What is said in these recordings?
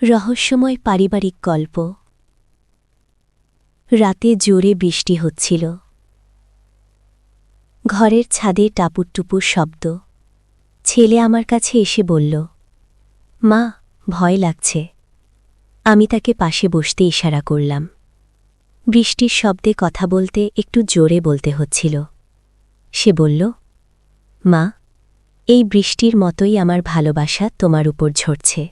রহস্যময় পারিবারিক গল্প। রাতে জোরে বৃষ্টি হচ্ছিল। ঘরের ছাদে টাপুরটুপুর শব্দ। ছেলে আমার কাছে এসে বলল, মা, ভয় লাগছে। আমি তাকে পাশে বসতে ইশারা করলাম। বৃষ্টির শব্দে কথা বলতে একটু জোরে বলতে হচ্ছিল। সে বলল, মা, এই বৃষ্টির মতোই আমার ভালোবাসা তোমার উপর ঝরছে।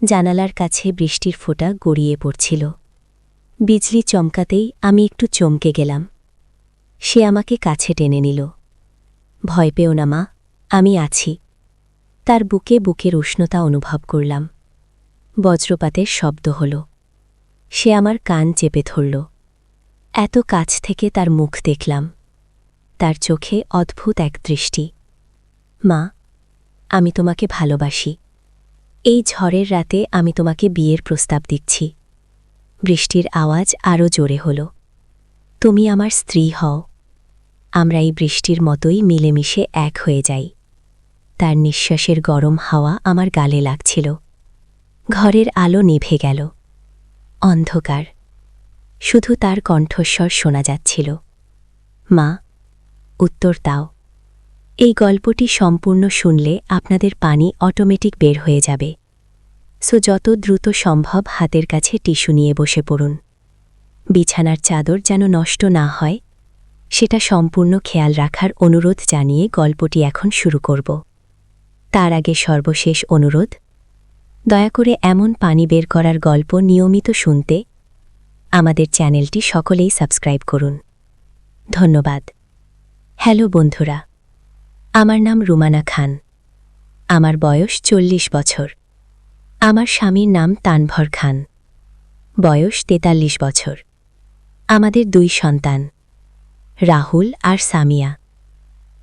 জানালার কাছে বৃষ্টির ফোঁটা গড়িয়ে পড়ছিল। বিজলি চমকাতেই আমি একটু চমকে গেলাম। সে আমাকে কাছে টেনে নিল। ভয় পেও না মা, আমি আছি। তার বুকে বুকের উষ্ণতা অনুভব করলাম। বজ্রপাতের শব্দ হল। সে আমার কান চেপে ধরল। এত কাছ থেকে তার মুখ দেখলাম। তার চোখে অদ্ভুত এক দৃষ্টি। মা, আমি তোমাকে ভালোবাসি। এই ঝড়ের রাতে আমি তোমাকে বিয়ের প্রস্তাব দিচ্ছি। বৃষ্টির আওয়াজ আরও জোরে হল। তুমি আমার স্ত্রী হও। আমরা এই বৃষ্টির মতোই মিলেমিশে এক হয়ে যাই। তার নিঃশ্বাসের গরম হাওয়া আমার গালে লাগছিল। ঘরের আলো নিভে গেল। অন্ধকার। শুধু তার কণ্ঠস্বর শোনা যাচ্ছিল, মা, উত্তর দাও। এই গল্পটি সম্পূর্ণ শুনলে আপনাদের পানি অটোমেটিক বের হয়ে যাবে। যত দ্রুত সম্ভব হাতের কাছে টিস্যু নিয়ে বসে পড়ুন। বিছানার চাদর যেন নষ্ট না হয়, সেটা সম্পূর্ণ খেয়াল রাখার অনুরোধ জানিয়ে গল্পটি এখন শুরু করব। তার আগে সর্বশেষ অনুরোধ, দয়া করে এমন পানি বের করার গল্প নিয়মিত শুনতে আমাদের চ্যানেলটি সকলেই সাবস্ক্রাইব করুন। ধন্যবাদ। হ্যালো বন্ধুরা, আমার নাম রুমানা খান। আমার বয়স 40 বছর। আমার স্বামীর নাম তানভর খান। বয়স 43 বছর। আমাদের 2 সন্তান, রাহুল আর সামিয়া।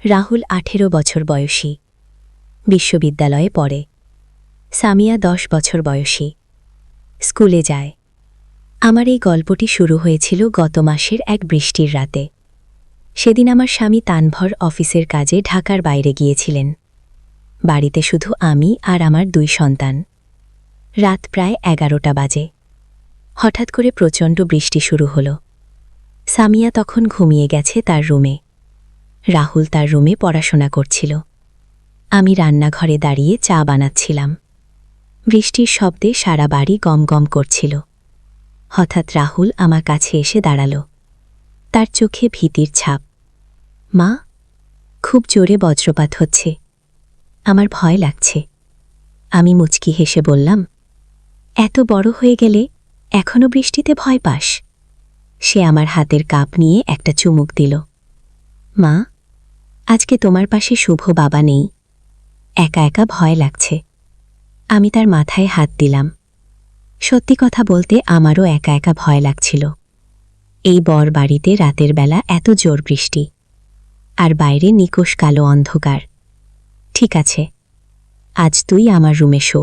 রাহুল 18 বছর বয়সী, বিশ্ববিদ্যালয়ে পড়ে। সামিয়া 10 বছর বয়সী, স্কুলে যায়। আমার এই গল্পটি শুরু হয়েছিল গত মাসের এক বৃষ্টির রাতে। সেদিন আমার স্বামী তানভর অফিসের কাজে ঢাকার বাইরে গিয়েছিলেন। বাড়িতে শুধু আমি আর আমার 2 সন্তান। রাত প্রায় 11টা বাজে। হঠাৎ করে প্রচণ্ড বৃষ্টি শুরু হল। সামিয়া তখন ঘুমিয়ে গেছে তার রুমে। রাহুল তার রুমে পড়াশোনা করছিল। আমি রান্নাঘরে দাঁড়িয়ে চা বানাচ্ছিলাম। বৃষ্টির শব্দে সারা বাড়ি গমগম করছিল। হঠাৎ রাহুল আমার কাছে এসে দাঁড়াল। তার চোখে ভীতির ছাপ। মা, খুব জোরে বজ্রপাত হচ্ছে। আমার ভয় লাগছে। আমি মুচকি হেসে বললাম, এত বড় হয়ে গেলে এখনও বৃষ্টিতে ভয় পাস? সে আমার হাতের কাপ নিয়ে একটা চুমুক দিল। মা, আজকে তোমার পাশে শুভ বাবা নেই। একা একা ভয় লাগছে। আমি তার মাথায় হাত দিলাম। সত্যি কথা বলতে আমারও একা একা ভয় লাগছিল। এই বর বাড়িতে রাতের বেলা এত জোর বৃষ্টি, আর বাইরে নিকোষ কালো অন্ধকার। ঠিক আছে, আজ তুই আমার রুমে শো।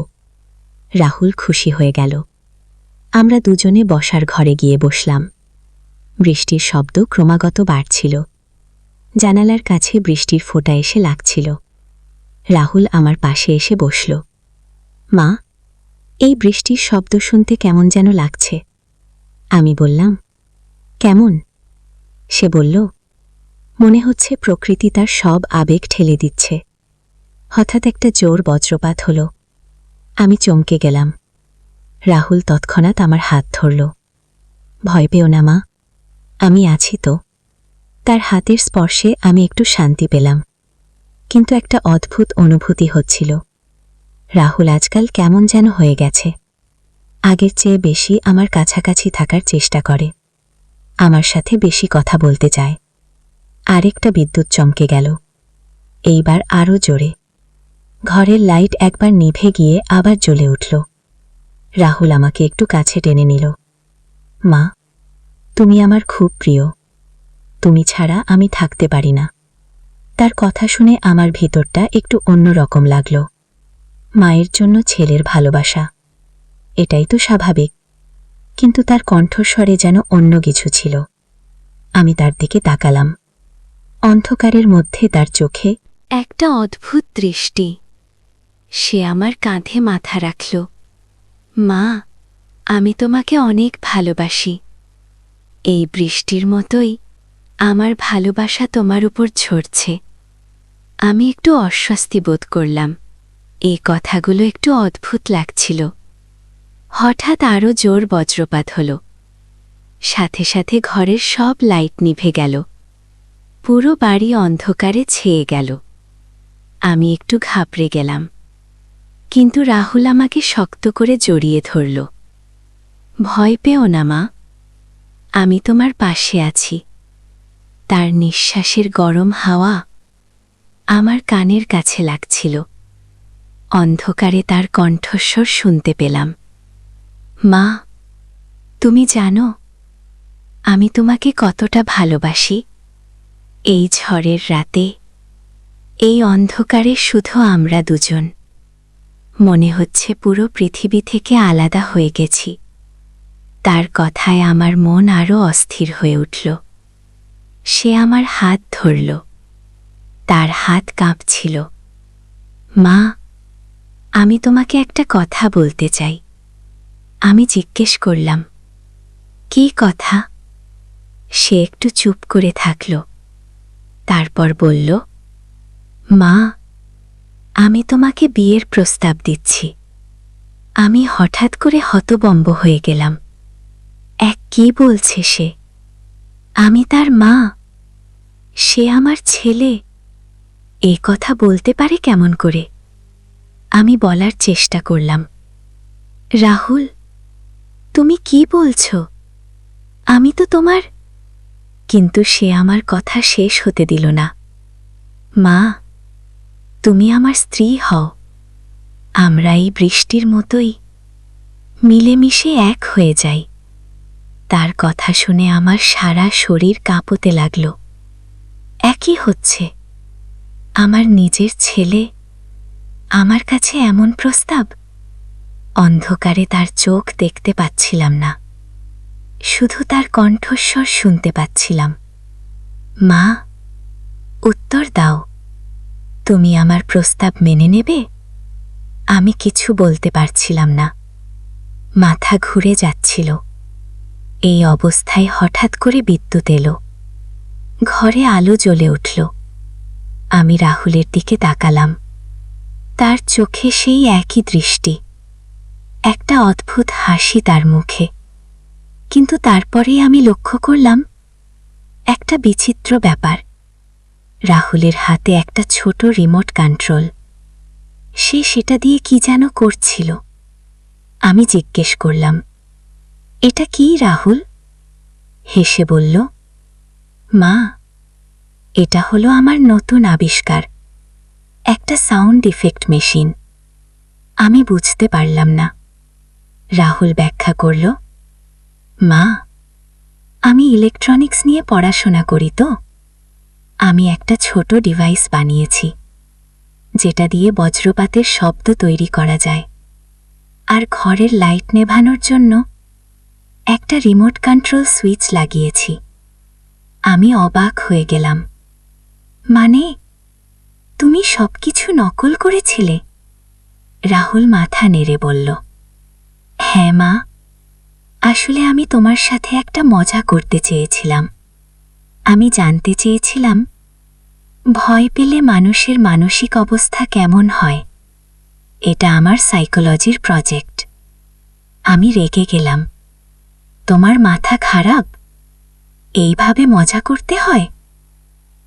রাহুল খুশি হয়ে গেল। আমরা দুজনে বসার ঘরে গিয়ে বসলাম। বৃষ্টির শব্দ ক্রমাগত বাড়ছিল। জানালার কাছে বৃষ্টির ফোঁটা এসে লাগছিল। রাহুল আমার পাশে এসে বসল। মা, এই বৃষ্টির শব্দ শুনতে কেমন যেন লাগছে। আমি বললাম, কেমন? সে বলল, মনে হচ্ছে প্রকৃতি তার সব আবেগ ঠেলে দিচ্ছে। হঠাৎ একটা জোর বজ্রপাত হল। আমি চমকে গেলাম। রাহুল তৎক্ষণাৎ আমার হাত ধরল। ভয় পেও না মা, আমি আছি তো। তার হাতের স্পর্শে আমি একটু শান্তি পেলাম। কিন্তু একটা অদ্ভুত অনুভূতি হচ্ছিল। রাহুল আজকাল কেমন যেন হয়ে গেছে। আগের চেয়ে বেশি আমার কাছাকাছি থাকার চেষ্টা করে। আমার সাথে বেশি কথা বলতে চায়। আরেকটা বিদ্যুৎ চমকে গেল, এইবার আরও জোরে। ঘরের লাইট একবার নিভে গিয়ে আবার জ্বলে উঠল। রাহুল আমাকে একটু কাছে টেনে নিল। মা, তুমি আমার খুব প্রিয়। তুমি ছাড়া আমি থাকতে পারি না। তার কথা শুনে আমার ভিতরটা একটু অন্যরকম লাগল। মায়ের জন্য ছেলের ভালোবাসা, এটাই তো স্বাভাবিক। কিন্তু তার কণ্ঠস্বরে যেন অন্য কিছু ছিল। আমি তার দিকে তাকালাম। অন্ধকারের মধ্যে তার চোখে একটা অদ্ভুত দৃষ্টি। সে আমার কাঁধে মাথা রাখল। মা, আমি তোমাকে অনেক ভালোবাসি। এই বৃষ্টির মতোই আমার ভালোবাসা তোমার উপর ঝরছে। আমি একটু অস্বস্তি বোধ করলাম। এই কথাগুলো একটু অদ্ভুত লাগছিল। হঠাৎ আরও জোর বজ্রপাত হল। সাথে সাথে ঘরের সব লাইট নিভে গেল। পুরো বাড়ি অন্ধকারে ছেয়ে গেল। আমি একটু ঘাবড়ে গেলাম, কিন্তু রাহুল আমাকে শক্ত করে জড়িয়ে ধরল। ভয় পেও না মা, আমি তোমার পাশে আছি। তার নিঃশ্বাসের গরম হাওয়া আমার কানের কাছে লাগছিল। অন্ধকারে তার কণ্ঠস্বর শুনতে পেলাম। মা, তুমি জানো আমি তোমাকে কতটা ভালোবাসি। এই ঝড়ের রাতে, এই অন্ধকারে শুধু আমরা দুজন। মনে হচ্ছে পুরো পৃথিবী থেকে আলাদা হয়ে গেছি। তার কথায় আমার মন আরও অস্থির হয়ে উঠল। সে আমার হাত ধরল। তার হাত কাঁপছিল। মা, আমি তোমাকে একটা কথা বলতে চাই। আমি জিজ্ঞেস করলাম, কী কথা? সে একটু চুপ করে থাকল। তারপর বলল, মা, আমি তোমাকে বিয়ের প্রস্তাব দিচ্ছি। আমি হঠাৎ করে হতবম্ব হয়ে গেলাম। কি বলছে সে? আমি তার মা, সে আমার ছেলে। এ কথা বলতে পারে কেমন করে? আমি বলার চেষ্টা করলাম, রাহুল, তুমি কি বলছ? আমি তো তোমার। কিন্তু সে আমার কথা শেষ হতে দিল না। মা, তুমি আমার স্ত্রী হও। আমরা এই বৃষ্টির মতোই মিলেমিশে এক হয়ে যাই। তার কথা শুনে আমার সারা শরীর কাঁপতে লাগল। একই হচ্ছে, আমার নিজের ছেলে আমার কাছে এমন প্রস্তাব। অন্ধকারে তার চোখ দেখতে পাচ্ছিলাম না, শুধু তার কণ্ঠস্বর শুনতে পাচ্ছিলাম। মা, উত্তর দাও, তুমি আমার প্রস্তাব মেনে নেবে? আমি কিছু বলতে পারছিলাম না। মাথা ঘুরে যাচ্ছিল। এই অবস্থায় হঠাৎ করে বিদ্যুৎ এলো। ঘরে আলো জ্বলে উঠল। আমি রাহুলের দিকে তাকালাম। তার চোখে সেই একই দৃষ্টি, একটা অদ্ভুত হাসি তার মুখে। কিন্তু তারপরেই আমি লক্ষ্য করলাম একটা বিচিত্র ব্যাপার। রাহুলের হাতে একটা ছোট রিমোট কন্ট্রোল। সে সেটা দিয়ে কি যেন করছিল। আমি জিজ্ঞেস করলাম, এটা কি রাহুল? হেসে বলল, মা, এটা হলো আমার নতুন আবিষ্কার, একটা সাউন্ড ইফেক্ট মেশিন। আমি বুঝতে পারলাম না। রাহুল ব্যাখ্যা করল, মা, আমি ইলেকট্রনিক্স নিয়ে পড়াশোনা করি তো। আমি একটা ছোট ডিভাইস বানিয়েছি, যেটা দিয়ে বজ্রপাতের শব্দ তৈরি করা যায়। আর ঘরের লাইট নেভানোর জন্য একটা রিমোট কন্ট্রোল সুইচ লাগিয়েছি। আমি অবাক হয়ে গেলাম। মানে, তুমি সবকিছু নকল করেছিলে? রাহুল মাথা নেড়ে বলল, হ্যাঁ মা, আসলে আমি তোমার সাথে একটা মজা করতে চেয়েছিলাম। আমি জানতে চেয়েছিলাম ভয় পেলে মানুষের মানসিক অবস্থা কেমন হয়। এটা আমার সাইকোলজির প্রজেক্ট। আমি রেগে গেলাম। তোমার মাথা খারাপ? এইভাবে মজা করতে হয়?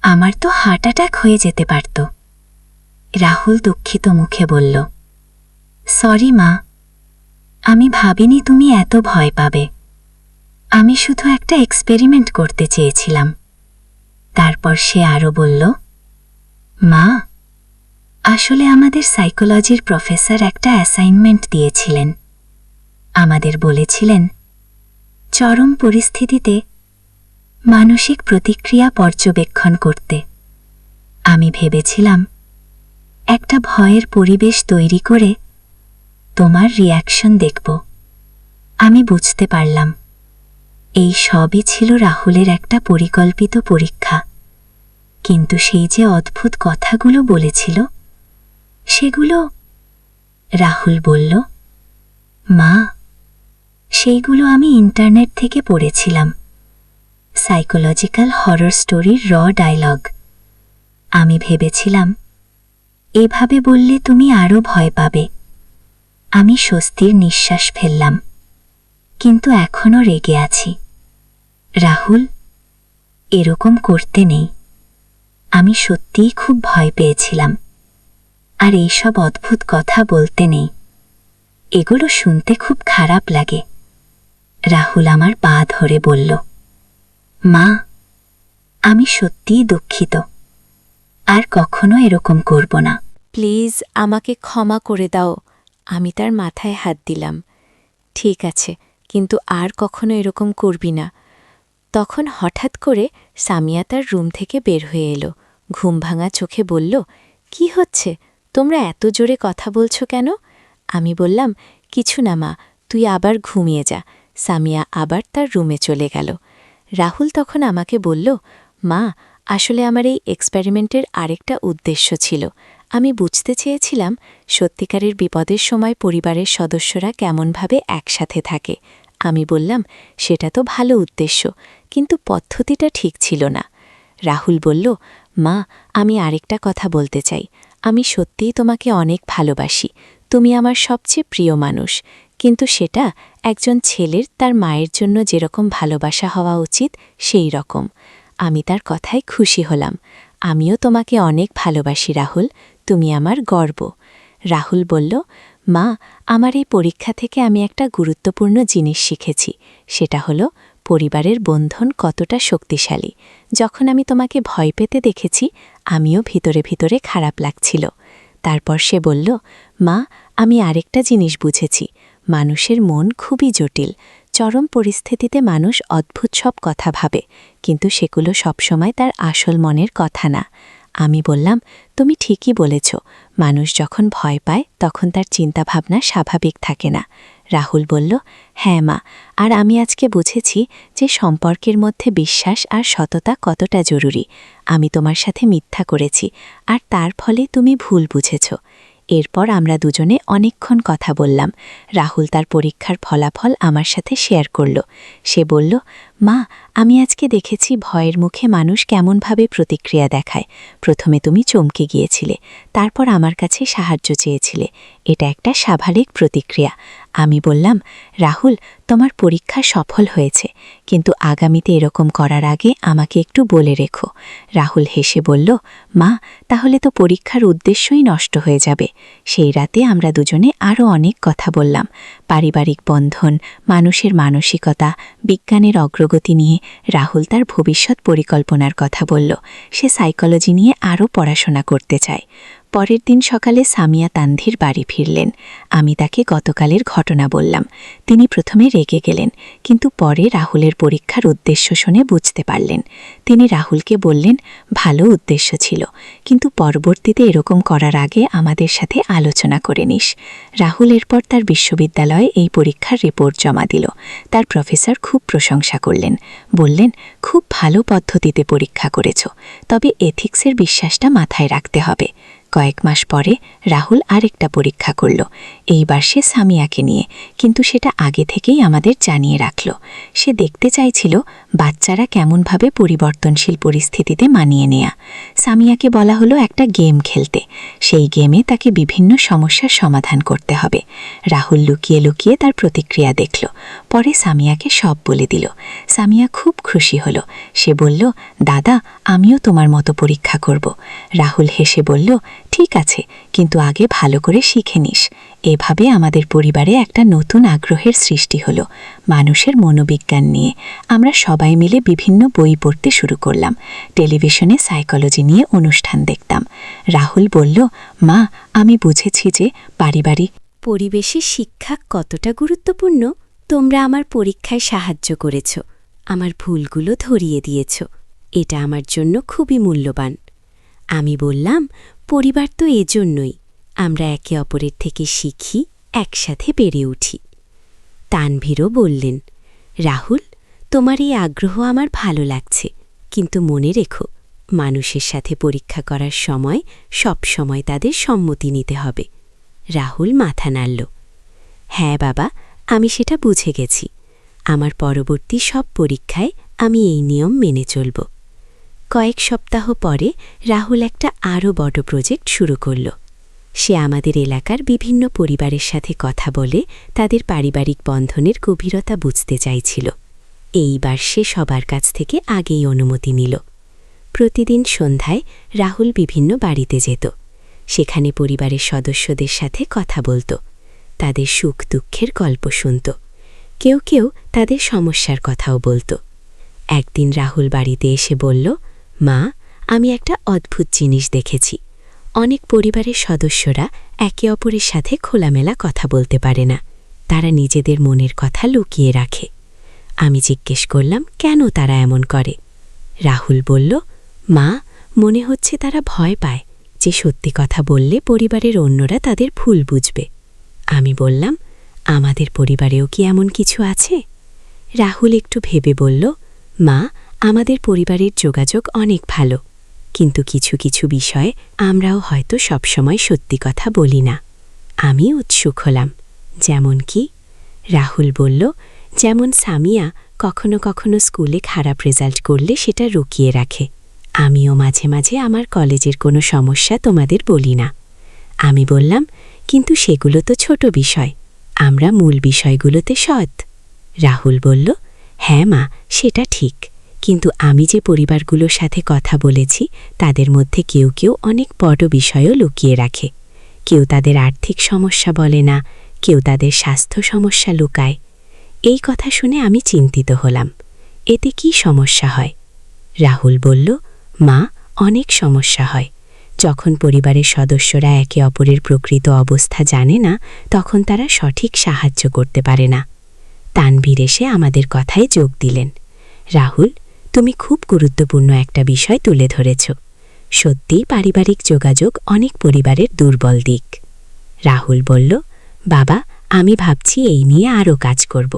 আমার তো হার্ট অ্যাটাক হয়ে যেতে পারত। রাহুল দুঃখিত মুখে বলল, সরি মা, আমি ভাবিনি তুমি এত ভয় পাবে। আমি শুধু একটা এক্সপেরিমেন্ট করতে চেয়েছিলাম। তারপর সে আরও বলল, মা, আসলে আমাদের সাইকোলজির প্রফেসর একটা অ্যাসাইনমেন্ট দিয়েছিলেন। আমাদের বলেছিলেন চরম পরিস্থিতিতে মানসিক প্রতিক্রিয়া পর্যবেক্ষণ করতে। আমি ভেবেছিলাম একটা ভয়ের পরিবেশ তৈরি করে তোমার রিয়াকশন দেখব। আমি বুঝতে পারলাম এই সবই ছিল রাহুলের একটা পরিকল্পিত পরীক্ষা। কিন্তু সেই যে অদ্ভুত কথাগুলো বলেছিল, সেগুলো। রাহুল বলল, মা, সেইগুলো আমি ইন্টারনেট থেকে পড়েছিলাম। সাইকোলজিক্যাল হরর স্টোরির ডায়লগ। আমি ভেবেছিলাম এভাবে বললে তুমি আরও ভয় পাবে। আমি স্বস্তির নিঃশ্বাস ফেললাম, কিন্তু এখনও রেগে আছি। রাহুল, এরকম করতে নেই। আমি সত্যিই খুব ভয় পেয়েছিলাম। আর এইসব অদ্ভুত কথা বলতে নেই, এগুলো শুনতে খুব খারাপ লাগে। রাহুল আমার পা ধরে বলল, মা, আমি সত্যিই দুঃখিত। আর কখনো এরকম করব না। প্লিজ আমাকে ক্ষমা করে দাও। আমি তার মাথায় হাত দিলাম। ঠিক আছে, কিন্তু আর কখনো এরকম করবি না। তখন হঠাৎ করে সামিয়া তার রুম থেকে বের হয়ে এলো। ঘুম ভাঙা চোখে বলল, কি হচ্ছে? তোমরা এত জোরে কথা বলছো কেন? আমি বললাম, কিছু না মা, তুই আবার ঘুমিয়ে যা। সামিয়া আবার তার রুমে চলে গেল। রাহুল তখন আমাকে বলল, মা, আসলে আমার এই এক্সপেরিমেন্টের আরেকটা উদ্দেশ্য ছিল। আমি বুঝতে চেয়েছিলাম সত্যিকারের বিপদের সময় পরিবারের সদস্যরা কেমনভাবে একসাথে থাকে। আমি বললাম, সেটা তো ভালো উদ্দেশ্য, কিন্তু পদ্ধতিটা ঠিক ছিল না। রাহুল বলল, মা, আমি আরেকটা কথা বলতে চাই। আমি সত্যিই তোমাকে অনেক ভালোবাসি। তুমি আমার সবচেয়ে প্রিয় মানুষ। কিন্তু সেটা একজন ছেলের তার মায়ের জন্য যেরকম ভালোবাসা হওয়া উচিত সেই রকম। আমি তার কথায় খুশি হলাম। আমিও তোমাকে অনেক ভালোবাসি রাহুল, তুমি আমার গর্ব। রাহুল বলল, মা, আমার এই পরীক্ষা থেকে আমি একটা গুরুত্বপূর্ণ জিনিস শিখেছি। সেটা হলো পরিবারের বন্ধন কতটা শক্তিশালী। যখন আমি তোমাকে ভয় পেতে দেখেছি, আমিও ভিতরে ভিতরে খারাপ লাগছিল। তারপর সে বলল, মা, আমি আরেকটা জিনিস বুঝেছি। মানুষের মন খুবই জটিল। চরম পরিস্থিতিতে মানুষ অদ্ভুত সব কথা ভাবে, কিন্তু সেগুলো সবসময় তার আসল মনের কথা না। আমি বললাম, তুমি ঠিকই বলেছ। মানুষ যখন ভয় পায় তখন তার চিন্তাভাবনা স্বাভাবিক থাকে না। রাহুল বলল, হ্যাঁ মা, আর আমি আজকে বুঝেছি যে সম্পর্কের মধ্যে বিশ্বাস আর সততা কতটা জরুরি। আমি তোমার সাথে মিথ্যা করেছি, আর তার ফলে তুমি ভুল বুঝেছ। এরপর আমরা দুজনে অনেকক্ষণ কথা বললাম। রাহুল তার পরীক্ষার ফলাফল আমার সাথে শেয়ার করল। সে বলল, মা, আমি আজকে দেখেছি ভয়ের মুখে মানুষ কেমনভাবে প্রতিক্রিয়া দেখায়। প্রথমে তুমি চমকে গিয়েছিলে, তারপর আমার কাছে সাহায্য চেয়েছিলে। এটা একটা স্বাভাবিক প্রতিক্রিয়া। আমি বললাম, রাহুল, তোমার পরীক্ষা সফল হয়েছে, কিন্তু আগামীতে এরকম করার আগে আমাকে একটু বলে রেখো। রাহুল হেসে বলল, মা, তাহলে তো পরীক্ষার উদ্দেশ্যই নষ্ট হয়ে যাবে। সেই রাতে আমরা দুজনে আরও অনেক কথা বললাম। পারিবারিক বন্ধন, মানুষের মানসিকতা, বিজ্ঞানের অগ্রগতি নিয়ে। রাহুল তার ভবিষ্যৎ পরিকল্পনার কথা বলল। সে সাইকোলজি নিয়ে আরও পড়াশোনা করতে চায়। পরের দিন সকালে সামিয়া তানভীর বাড়ি ফিরলেন। আমি তাকে গতকালের ঘটনা বললাম। তিনি প্রথমে রেগে গেলেন, কিন্তু পরে রাহুলের পরীক্ষার উদ্দেশ্য শুনে বুঝতে পারলেন। তিনি রাহুলকে বললেন, ভালো উদ্দেশ্য ছিল, কিন্তু পরবর্তীতে এরকম করার আগে আমাদের সাথে আলোচনা করে নিস। রাহুল এরপর তার বিশ্ববিদ্যালয়ে এই পরীক্ষার রিপোর্ট জমা দিল। তার প্রফেসর খুব প্রশংসা করলেন, বললেন, খুব ভালো পদ্ধতিতে পরীক্ষা করেছ, তবে এথিক্সের বিশ্বাসটা মাথায় রাখতে হবে। কয়েক মাস পরে রাহুল আরেকটা পরীক্ষা করল। এইবার সে সামিয়াকে নিয়ে, কিন্তু সেটা আগে থেকেই আমাদের জানিয়ে রাখল। সে দেখতে চাইছিল বাচ্চারা কেমনভাবে পরিবর্তনশীল পরিস্থিতিতে মানিয়ে নেয়া। সামিয়াকে বলা হলো একটা গেম খেলতে। সেই গেমে তাকে বিভিন্ন সমস্যার সমাধান করতে হবে। রাহুল লুকিয়ে লুকিয়ে তার প্রতিক্রিয়া দেখল। পরে সামিয়াকে সব বলে দিল। সামিয়া খুব খুশি হল। সে বলল, দাদা, আমিও তোমার মতো পরীক্ষা করব। রাহুল হেসে বলল, ঠিক আছে, কিন্তু আগে ভালো করে শিখে নিস। এভাবে আমাদের পরিবারে একটা নতুন আগ্রহের সৃষ্টি হলো, মানুষের মনোবিজ্ঞান নিয়ে। আমরা সবাই মিলে বিভিন্ন বই পড়তে শুরু করলাম। টেলিভিশনে সাইকোলজি নিয়ে অনুষ্ঠান দেখতাম। রাহুল বলল, মা, আমি বুঝেছি যে পারিবারিক পরিবেশে শিক্ষা কতটা গুরুত্বপূর্ণ। তোমরা আমার পরীক্ষায় সাহায্য করেছ, আমার ভুলগুলো ধরিয়ে দিয়েছ। এটা আমার জন্য খুবই মূল্যবান। আমি বললাম, পরিবার তো এজন্যই, আমরা একে অপরের থেকে শিখি, একসাথে বেড়ে উঠি। তানভীরও বললেন, রাহুল, তোমার এই আগ্রহ আমার ভালো লাগছে, কিন্তু মনে রেখো, মানুষের সাথে পরীক্ষা করার সময় সব সময় তাদের সম্মতি নিতে হবে। রাহুল মাথা নাড়ল। হ্যাঁ বাবা, আমি সেটা বুঝে গেছি। আমার পরবর্তী সব পরীক্ষায় আমি এই নিয়ম মেনে চলব। কয়েক সপ্তাহ পরে রাহুল একটা আরও বড় প্রজেক্ট শুরু করল। সে আমাদের এলাকার বিভিন্ন পরিবারের সাথে কথা বলে তাদের পারিবারিক বন্ধনের গভীরতা বুঝতে চাইছিল। এইবার সে সবার কাছ থেকে আগেই অনুমতি নিল। প্রতিদিন সন্ধ্যায় রাহুল বিভিন্ন বাড়িতে যেত। সেখানে পরিবারের সদস্যদের সাথে কথা বলত, তাদের সুখ দুঃখের গল্প শুনত। কেউ কেউ তাদের সমস্যার কথাও বলত। একদিন রাহুল বাড়িতে এসে বলল, মা, আমি একটা অদ্ভুত জিনিস দেখেছি। অনেক পরিবারের সদস্যরা একে অপরের সাথে খোলামেলা কথা বলতে পারে না। তারা নিজেদের মনের কথা লুকিয়ে রাখে। আমি জিজ্ঞেস করলাম, কেন তারা এমন করে? রাহুল বলল, মা, মনে হচ্ছে তারা ভয় পায় যে সত্যি কথা বললে পরিবারের অন্যরা তাদের ভুল বুঝবে। আমি বললাম, আমাদের পরিবারেও কি এমন কিছু আছে? রাহুল একটু ভেবে বলল, মা, আমাদের পরিবারের যোগাযোগ অনেক ভালো, কিন্তু কিছু কিছু বিষয়ে আমরাও হয়তো সবসময় সত্যি কথা বলি না। আমি উৎসুক হলাম, যেমন কি? রাহুল বলল, যেমন সামিয়া কখনো কখনো স্কুলে খারাপ রেজাল্ট করলে সেটা লুকিয়ে রাখে। আমিও মাঝে মাঝে আমার কলেজের কোনো সমস্যা তোমাদের বলি না। আমি বললাম, কিন্তু সেগুলো তো ছোট বিষয়, আমরা মূল বিষয়গুলোতে সৎ। রাহুল বলল, হ্যাঁ মা, সেটা ঠিক, কিন্তু আমি যে পরিবারগুলোর সাথে কথা বলেছি তাদের মধ্যে কেউ কেউ অনেক বড় বিষয়ও লুকিয়ে রাখে। কেউ তাদের আর্থিক সমস্যা বলে না, কেউ তাদের স্বাস্থ্য সমস্যা লুকায়। এই কথা শুনে আমি চিন্তিত হলাম, এতে কি সমস্যা হয়? রাহুল বলল, মা, অনেক সমস্যা হয়। যখন পরিবারের সদস্যরা একে অপরের প্রকৃত অবস্থা জানে না, তখন তারা সঠিক সাহায্য করতে পারে না। তানভীর এসে আমাদের কথায় যোগ দিলেন। রাহুল, তুমি খুব গুরুত্বপূর্ণ একটা বিষয় তুলে ধরেছ। সত্যিই পারিবারিক যোগাযোগ অনেক পরিবারের দুর্বল দিক। রাহুল বলল, বাবা, আমি ভাবছি এই নিয়ে আরও কাজ করব,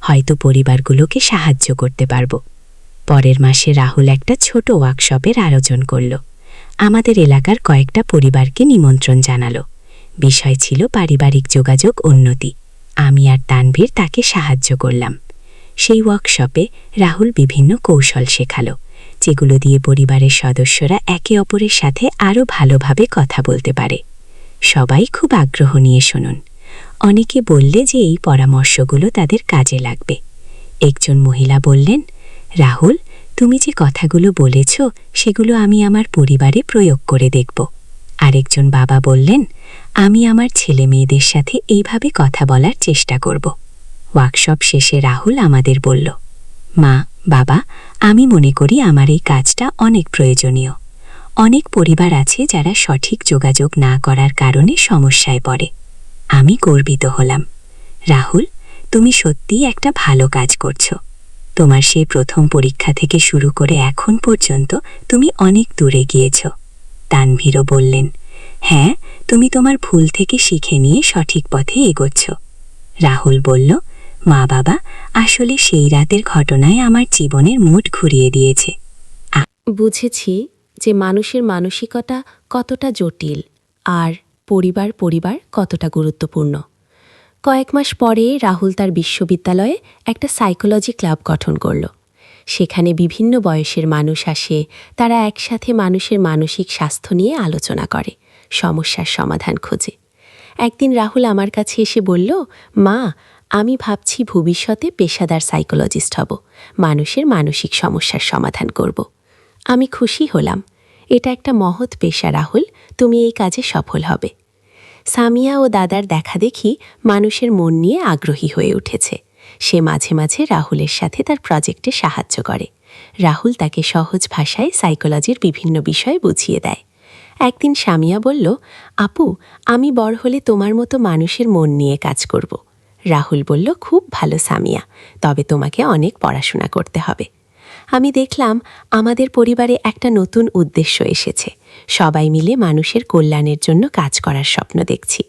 হয়তো পরিবারগুলোকে সাহায্য করতে পারব। পরের মাসে রাহুল একটা ছোট ওয়ার্কশপের আয়োজন করল। আমাদের এলাকার কয়েকটা পরিবারকে নিমন্ত্রণ জানালো। বিষয় ছিল পারিবারিক যোগাযোগ উন্নতি। আমি আর তানভীর তাকে সাহায্য করলাম। সেই ওয়ার্কশপে রাহুল বিভিন্ন কৌশল শেখালো, যেগুলো দিয়ে পরিবারের সদস্যরা একে অপরের সাথে আরও ভালোভাবে কথা বলতে পারে। সবাই খুব আগ্রহ নিয়ে শুনুন। অনেকে বললে যে এই পরামর্শগুলো তাদের কাজে লাগবে। একজন মহিলা বললেন, রাহুল, তুমি যে কথাগুলো বলেছ সেগুলো আমি আমার পরিবারে প্রয়োগ করে দেখব। আরেকজন বাবা বললেন, আমি আমার ছেলে মেয়েদের সাথে এইভাবে কথা বলার চেষ্টা করব। ওয়ার্কশপ শেষে রাহুল আমাদের বলল, মা, বাবা, আমি মনে করি আমার এই কাজটা অনেক প্রয়োজনীয়। অনেক পরিবার আছে যারা সঠিক যোগাযোগ না করার কারণে সমস্যায় পড়ে। আমি গর্বিত হলাম। রাহুল, তুমি সত্যিই একটা ভালো কাজ করছো। তোমার সেই প্রথম পরীক্ষা থেকে শুরু করে এখন পর্যন্ত তুমি অনেক দূরে গিয়েছ। তানভীরও বললেন, হ্যাঁ, তুমি তোমার ভুল থেকে শিখে নিয়ে সঠিক পথে এগোচ্ছ। রাহুল বলল, মা বাবা, আসলে সেই রাতের ঘটনায় আমার জীবনের মুড ঘুরিয়ে দিয়েছে। বুঝেছি যে মানুষের মানসিকতা কতটা জটিল আর পরিবার কতটা গুরুত্বপূর্ণ। কয়েক মাস পরে রাহুল তার বিশ্ববিদ্যালয়ে একটা সাইকোলজি ক্লাব গঠন করল। সেখানে বিভিন্ন বয়সের মানুষ আসে, তারা একসাথে মানুষের মানসিক স্বাস্থ্য নিয়ে আলোচনা করে, সমস্যার সমাধান খোঁজে। একদিন রাহুল আমার কাছে এসে বলল, মা, আমি ভাবছি ভবিষ্যতে পেশাদার সাইকোলজিস্ট হব, মানুষের মানসিক সমস্যার সমাধান করব। আমি খুশি হলাম। এটা একটা মহৎ পেশা রাহুল, তুমি এই কাজে সফল হবে। সামিয়া ও দাদার দেখাদেখি মানুষের মন নিয়ে আগ্রহী হয়ে উঠেছে। সে মাঝে মাঝে রাহুলের সাথে তার প্রজেক্টে সাহায্য করে। রাহুল তাকে সহজ ভাষায় সাইকোলজির বিভিন্ন বিষয় বুঝিয়ে দেয়। একদিন সামিয়া বলল, আপু, আমি বড় হলে তোমার মতো মানুষের মন নিয়ে কাজ করব। রাহুল বলল, খুব ভালো সামিয়া, তবে তোমাকে অনেক পড়াশোনা করতে হবে। আমি দেখলাম আমাদের পরিবারে একটা নতুন উদ্দেশ্য এসেছে। সবাই মিলে মানুষের কল্যাণের জন্য কাজ করার স্বপ্ন দেখছি।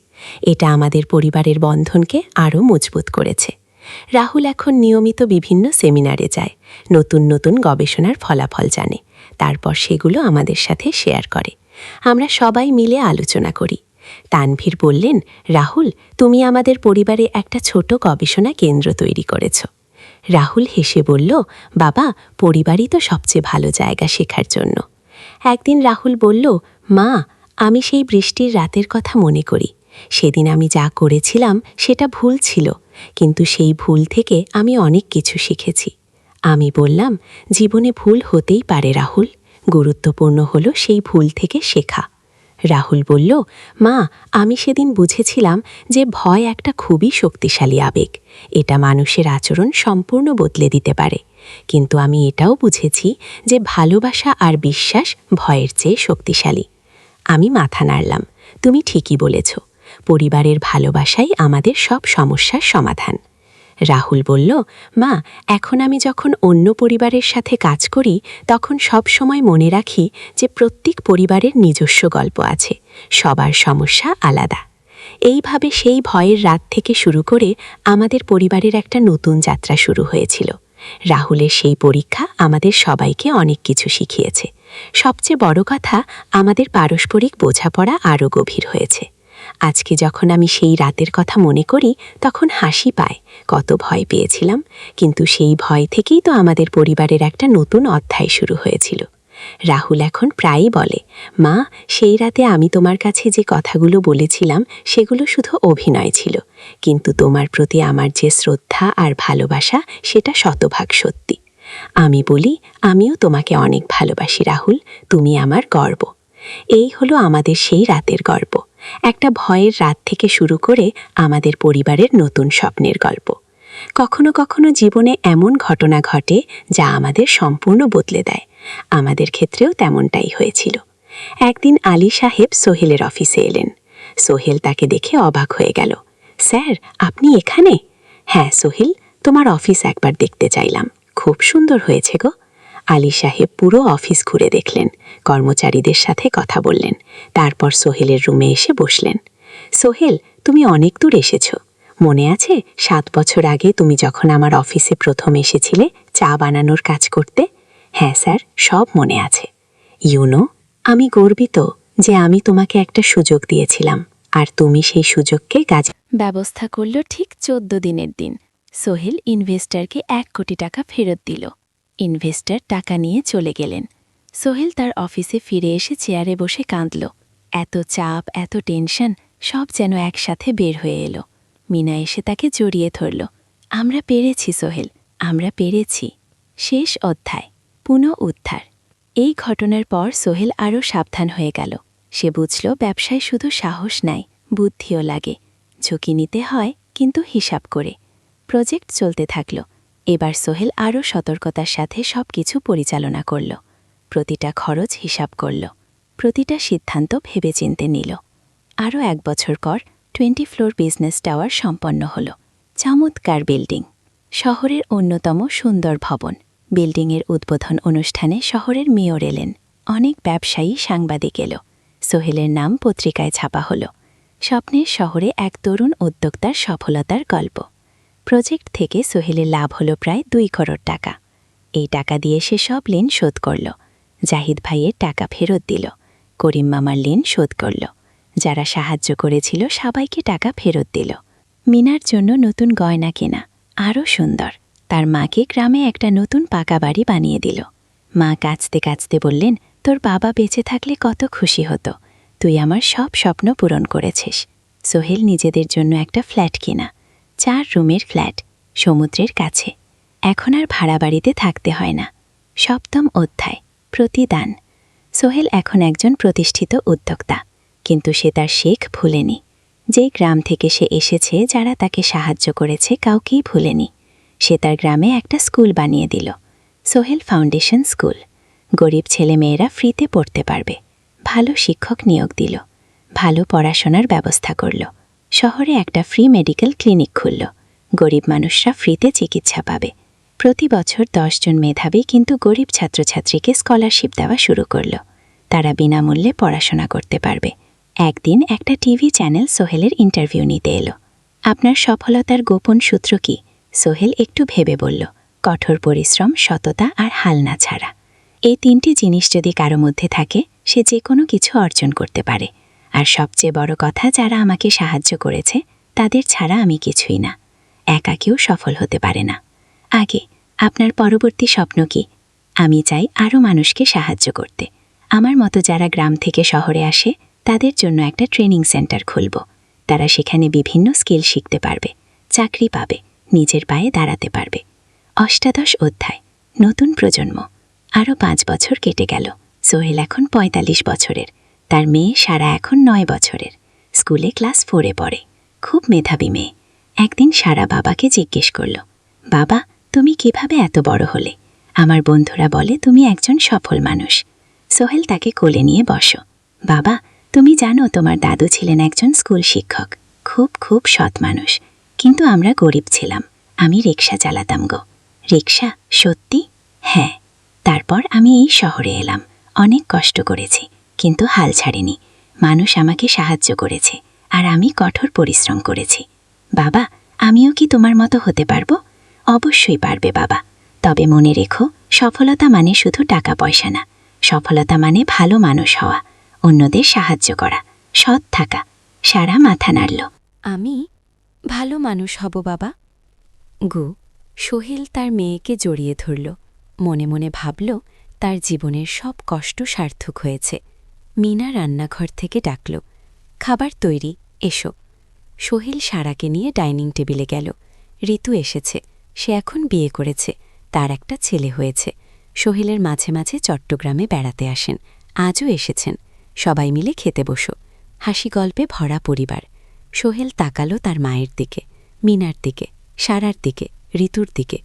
এটা আমাদের পরিবারের বন্ধনকে আরও মজবুত করেছে। রাহুল এখন নিয়মিত বিভিন্ন সেমিনারে যায়, নতুন নতুন গবেষণার ফলাফল জানে, তারপর সেগুলো আমাদের সাথে শেয়ার করে। আমরা সবাই মিলে আলোচনা করি। তানভীর বললেন, রাহুল, তুমি আমাদের পরিবারে একটা ছোট গবেষণা কেন্দ্র তৈরি করেছ। রাহুল হেসে বলল, বাবা, পরিবারই তো সবচেয়ে ভালো জায়গা শেখার জন্য। একদিন রাহুল বলল, মা, আমি সেই বৃষ্টির রাতের কথা মনে করি। সেদিন আমি যা করেছিলাম সেটা ভুল ছিল, কিন্তু সেই ভুল থেকে আমি অনেক কিছু শিখেছি। আমি বললাম, জীবনে ভুল হতেই পারে রাহুল, গুরুত্বপূর্ণ হলো সেই ভুল থেকে শেখা। রাহুল বলল, মা, আমি সেদিন বুঝেছিলাম যে ভয় একটা খুবই শক্তিশালী আবেগ। এটা মানুষের আচরণ সম্পূর্ণ বদলে দিতে পারে। কিন্তু আমি এটাও বুঝেছি যে ভালোবাসা আর বিশ্বাস ভয়ের চেয়ে শক্তিশালী। আমি মাথা নাড়লাম। তুমি ঠিকই বলেছ, পরিবারের ভালোবাসাই আমাদের সব সমস্যার সমাধান। রাহুল বলল, মা, এখন আমি যখন অন্য পরিবারের সাথে কাজ করি তখন সব সময় মনে রাখি যে প্রত্যেক পরিবারের নিজস্ব গল্প আছে, সবার সমস্যা আলাদা। এইভাবে সেই ভয়ের রাত থেকে শুরু করে আমাদের পরিবারের একটা নতুন যাত্রা শুরু হয়েছিল। রাহুলের সেই পরীক্ষা আমাদের সবাইকে অনেক কিছু শিখিয়েছে। সবচেয়ে বড় কথা, আমাদের পারস্পরিক বোঝাপড়া আরও গভীর হয়েছে। আজকে যখন আমি সেই রাতের কথা মনে করি তখন হাসি পায়। কত ভয় পেয়েছিলাম, কিন্তু সেই ভয় থেকেই তো আমাদের পরিবারের একটা নতুন অধ্যায় শুরু হয়েছিল। রাহুল এখন প্রায়ই বলে, মা, সেই রাতে আমি তোমার কাছে যে কথাগুলো বলেছিলাম সেগুলো শুধু অভিনয় ছিল, কিন্তু তোমার প্রতি আমার যে শ্রদ্ধা আর ভালোবাসা সেটা শতভাগ সত্যি। আমি বলি, আমিও তোমাকে অনেক ভালোবাসি রাহুল, তুমি আমার গর্ব। এই হলো আমাদের সেই রাতের গল্প, একটা ভয়ের রাত থেকে শুরু করে আমাদের পরিবারের নতুন স্বপ্নের গল্প। কখনো কখনো জীবনে এমন ঘটনা ঘটে যা আমাদের সম্পূর্ণ বদলে দেয়। আমাদের ক্ষেত্রেও তেমনটাই হয়েছিল। একদিন আলী সাহেব সোহেলের অফিসে এলেন। সোহেল তাকে দেখে অবাক হয়ে গেল। স্যার, আপনি এখানে? হ্যাঁ সোহেল, তোমার অফিস একবার দেখতে চাইলাম, খুব সুন্দর হয়েছে গো। আলী সাহেব পুরো অফিস ঘুরে দেখলেন, কর্মচারীদের সাথে কথা বললেন, তারপর সোহেলের রুমে এসে বসলেন। সোহেল, তুমি অনেক দূর এসেছো। মনে আছে 7 বছর আগে তুমি যখন আমার অফিসে প্রথম এসেছিলে চা বানানোর কাজ করতে? হ্যাঁ স্যার, সব মনে আছে। ইউনো, আমি গর্বিত যে আমি তোমাকে একটা সুযোগ দিয়েছিলাম, আর তুমি সেই সুযোগকে কাজে ব্যবস্থা করল ঠিক 14 দিনের দিন। সোহেল ইনভেস্টরকে 1 কোটি টাকা ফেরত দিল। ইনভেস্টর টাকা নিয়ে চলে গেলেন। সোহেল তার অফিসে ফিরে এসে চেয়ারে বসে কাঁদল। এত চাপ, এত টেনশন সব যেন একসাথে বের হয়ে এলো। মিনা এসে তাকে জড়িয়ে ধরল। আমরা পেরেছি সোহেল, আমরা পেরেছি। শেষ অধ্যায়, পুনঃ উদ্ধার। এই ঘটনার পর সোহেল আরও সাবধান হয়ে গেল। সে বুঝল ব্যবসায় শুধু সাহস নাই, বুদ্ধিও লাগে। ঝুঁকি নিতে হয়, কিন্তু হিসাব করে। প্রজেক্ট চলতে থাকল। এবার সোহেল আরও সতর্কতার সাথে সবকিছু পরিচালনা করল। প্রতিটা খরচ হিসাব করল, প্রতিটা সিদ্ধান্ত ভেবেচিন্তে নিল। আরও 1 বছর পর 20 ফ্লোর বিজনেস টাওয়ার সম্পন্ন হল। চমৎকার বিল্ডিং, শহরের অন্যতম সুন্দর ভবন। বিল্ডিংয়ের উদ্বোধন অনুষ্ঠানে শহরের মেয়র এলেন, অনেক ব্যবসায়ী, সাংবাদিক এলো। সোহেলের নাম পত্রিকায় ছাপা হল। স্বপ্নের শহরে এক তরুণ উদ্যোক্তার সফলতার গল্প। প্রজেক্ট থেকে সোহেলের লাভ হল প্রায় 2 করোড় টাকা। এই টাকা দিয়ে সে সব ঋণ শোধ করল। জাহিদ ভাইয়ের টাকা ফেরত দিল, করিম মামার ঋণ শোধ করল। যারা সাহায্য করেছিল সবাইকে টাকা ফেরত দিল। মিনার জন্য নতুন গয়না কেনা, আরও সুন্দর। তার মাকে গ্রামে একটা নতুন পাকা বাড়ি বানিয়ে দিল। মা কাঁদতে কাঁদতে বললেন, তোর বাবা বেঁচে থাকলে কত খুশি হতো, তুই আমার সব স্বপ্ন পূরণ করেছিস। সোহেল নিজেদের জন্য একটা ফ্ল্যাট কেনা, 4 রুমের ফ্ল্যাট, সমুদ্রের কাছে। এখন আর ভাড়া বাড়িতে থাকতে হয় না। 7ম অধ্যায়, প্রতিদান। সোহেল এখন একজন প্রতিষ্ঠিত উদ্যোক্তা, কিন্তু সে তার শেখ ভুলেনি। যেই গ্রাম থেকে সে এসেছে, যারা তাকে সাহায্য করেছে, কাউকেই ভুলেনি। সে তার গ্রামে একটা স্কুল বানিয়ে দিল, সোহেল ফাউন্ডেশন স্কুল। গরিব ছেলেমেয়েরা ফ্রিতে পড়তে পারবে। ভালো শিক্ষক নিয়োগ দিল, ভালো পড়াশোনার ব্যবস্থা করল। শহরে একটা ফ্রি মেডিকেল ক্লিনিক খুলল, গরিব মানুষরা ফ্রিতে চিকিৎসা পাবে। প্রতি বছর 10 জন মেধাবী কিন্তু গরিব ছাত্রছাত্রীকে স্কলারশিপ দেওয়া শুরু করল। তারা বিনামূল্যে পড়াশোনা করতে পারবে। একদিন একটা টিভি চ্যানেল সোহেলের ইন্টারভিউ নিতে এলো। আপনার সফলতার গোপন সূত্র কি? সোহেল একটু ভেবে বলল, কঠোর পরিশ্রম, সততা আর হাল না ছাড়া। এই 3টি জিনিস যদি কারো মধ্যে থাকে, সে যে কোনো কিছু অর্জন করতে পারে। আর সবচেয়ে বড় কথা, যারা আমাকে সাহায্য করেছে তাদের ছাড়া আমি কিছুই না। একা কেউ সফল হতে পারে না। আগে আপনার পরবর্তী স্বপ্ন কি? আমি চাই আরও মানুষকে সাহায্য করতে। আমার মতো যারা গ্রাম থেকে শহরে আসে তাদের জন্য একটা ট্রেনিং সেন্টার খুলব। তারা সেখানে বিভিন্ন স্কিল শিখতে পারবে, চাকরি পাবে, নিজের পায়ে দাঁড়াতে পারবে। ৮ অধ্যায়, নতুন প্রজন্ম। আরও ৫ বছর কেটে গেল। সোহেল এখন ৪৫ বছরের, তার মেয়ে সারা এখন ৯ বছরের। স্কুলে ক্লাস 4-এ পড়ে, খুব মেধাবী মেয়ে। একদিন সারা বাবাকে জিজ্ঞেস করল, বাবা, তুমি কিভাবে এত বড় হলে? আমার বন্ধুরা বলে তুমি একজন সফল মানুষ। সোহেল তাকে কোলে নিয়ে বসো। বাবা, তুমি জানো তোমার দাদু ছিলেন একজন স্কুল শিক্ষক, খুব খুব সৎ মানুষ। কিন্তু আমরা গরিব ছিলাম। আমি রিক্সা চালাতাম গো। রিক্সা? সত্যি? হ্যাঁ। তারপর আমি এই শহরে এলাম, অনেক কষ্ট করেছি, কিন্তু হাল ছাড়িনি। মানুষ আমাকে সাহায্য করেছে, আর আমি কঠোর পরিশ্রম করেছি। বাবা, আমিও কি তোমার মতো হতে পারবো? অবশ্যই পারবে বাবা। তবে মনে রেখো, সফলতা মানে শুধু টাকা পয়সা না। সফলতা মানে ভালো মানুষ হওয়া, অন্যদের সাহায্য করা, সৎ থাকা। সারা মাথা নাড়ল। আমি ভালো মানুষ হব বাবা। সোহেল তার মেয়েকে জড়িয়ে ধরল। মনে মনে ভাবল তার জীবনের সব কষ্ট সার্থক হয়েছে। মিনা রান্নাঘর থেকে ডাকল, খাবার তৈরি, এসো। সোহেল সারাকে নিয়ে ডাইনিং টেবিলে গেল। ঋতু এসেছে, সে এখন বিয়ে করেছে, তার একটা ছেলে হয়েছে। সোহেলের মাঝে মাঝে চট্টগ্রামে বেড়াতে আসেন, আজও এসেছেন। সবাই মিলে খেতে বসো। হাসি গল্পে ভরা পরিবার। সোহেল তাকালো তার মায়ের দিকে, মিনার দিকে, সারার দিকে, ঋতুর দিকে।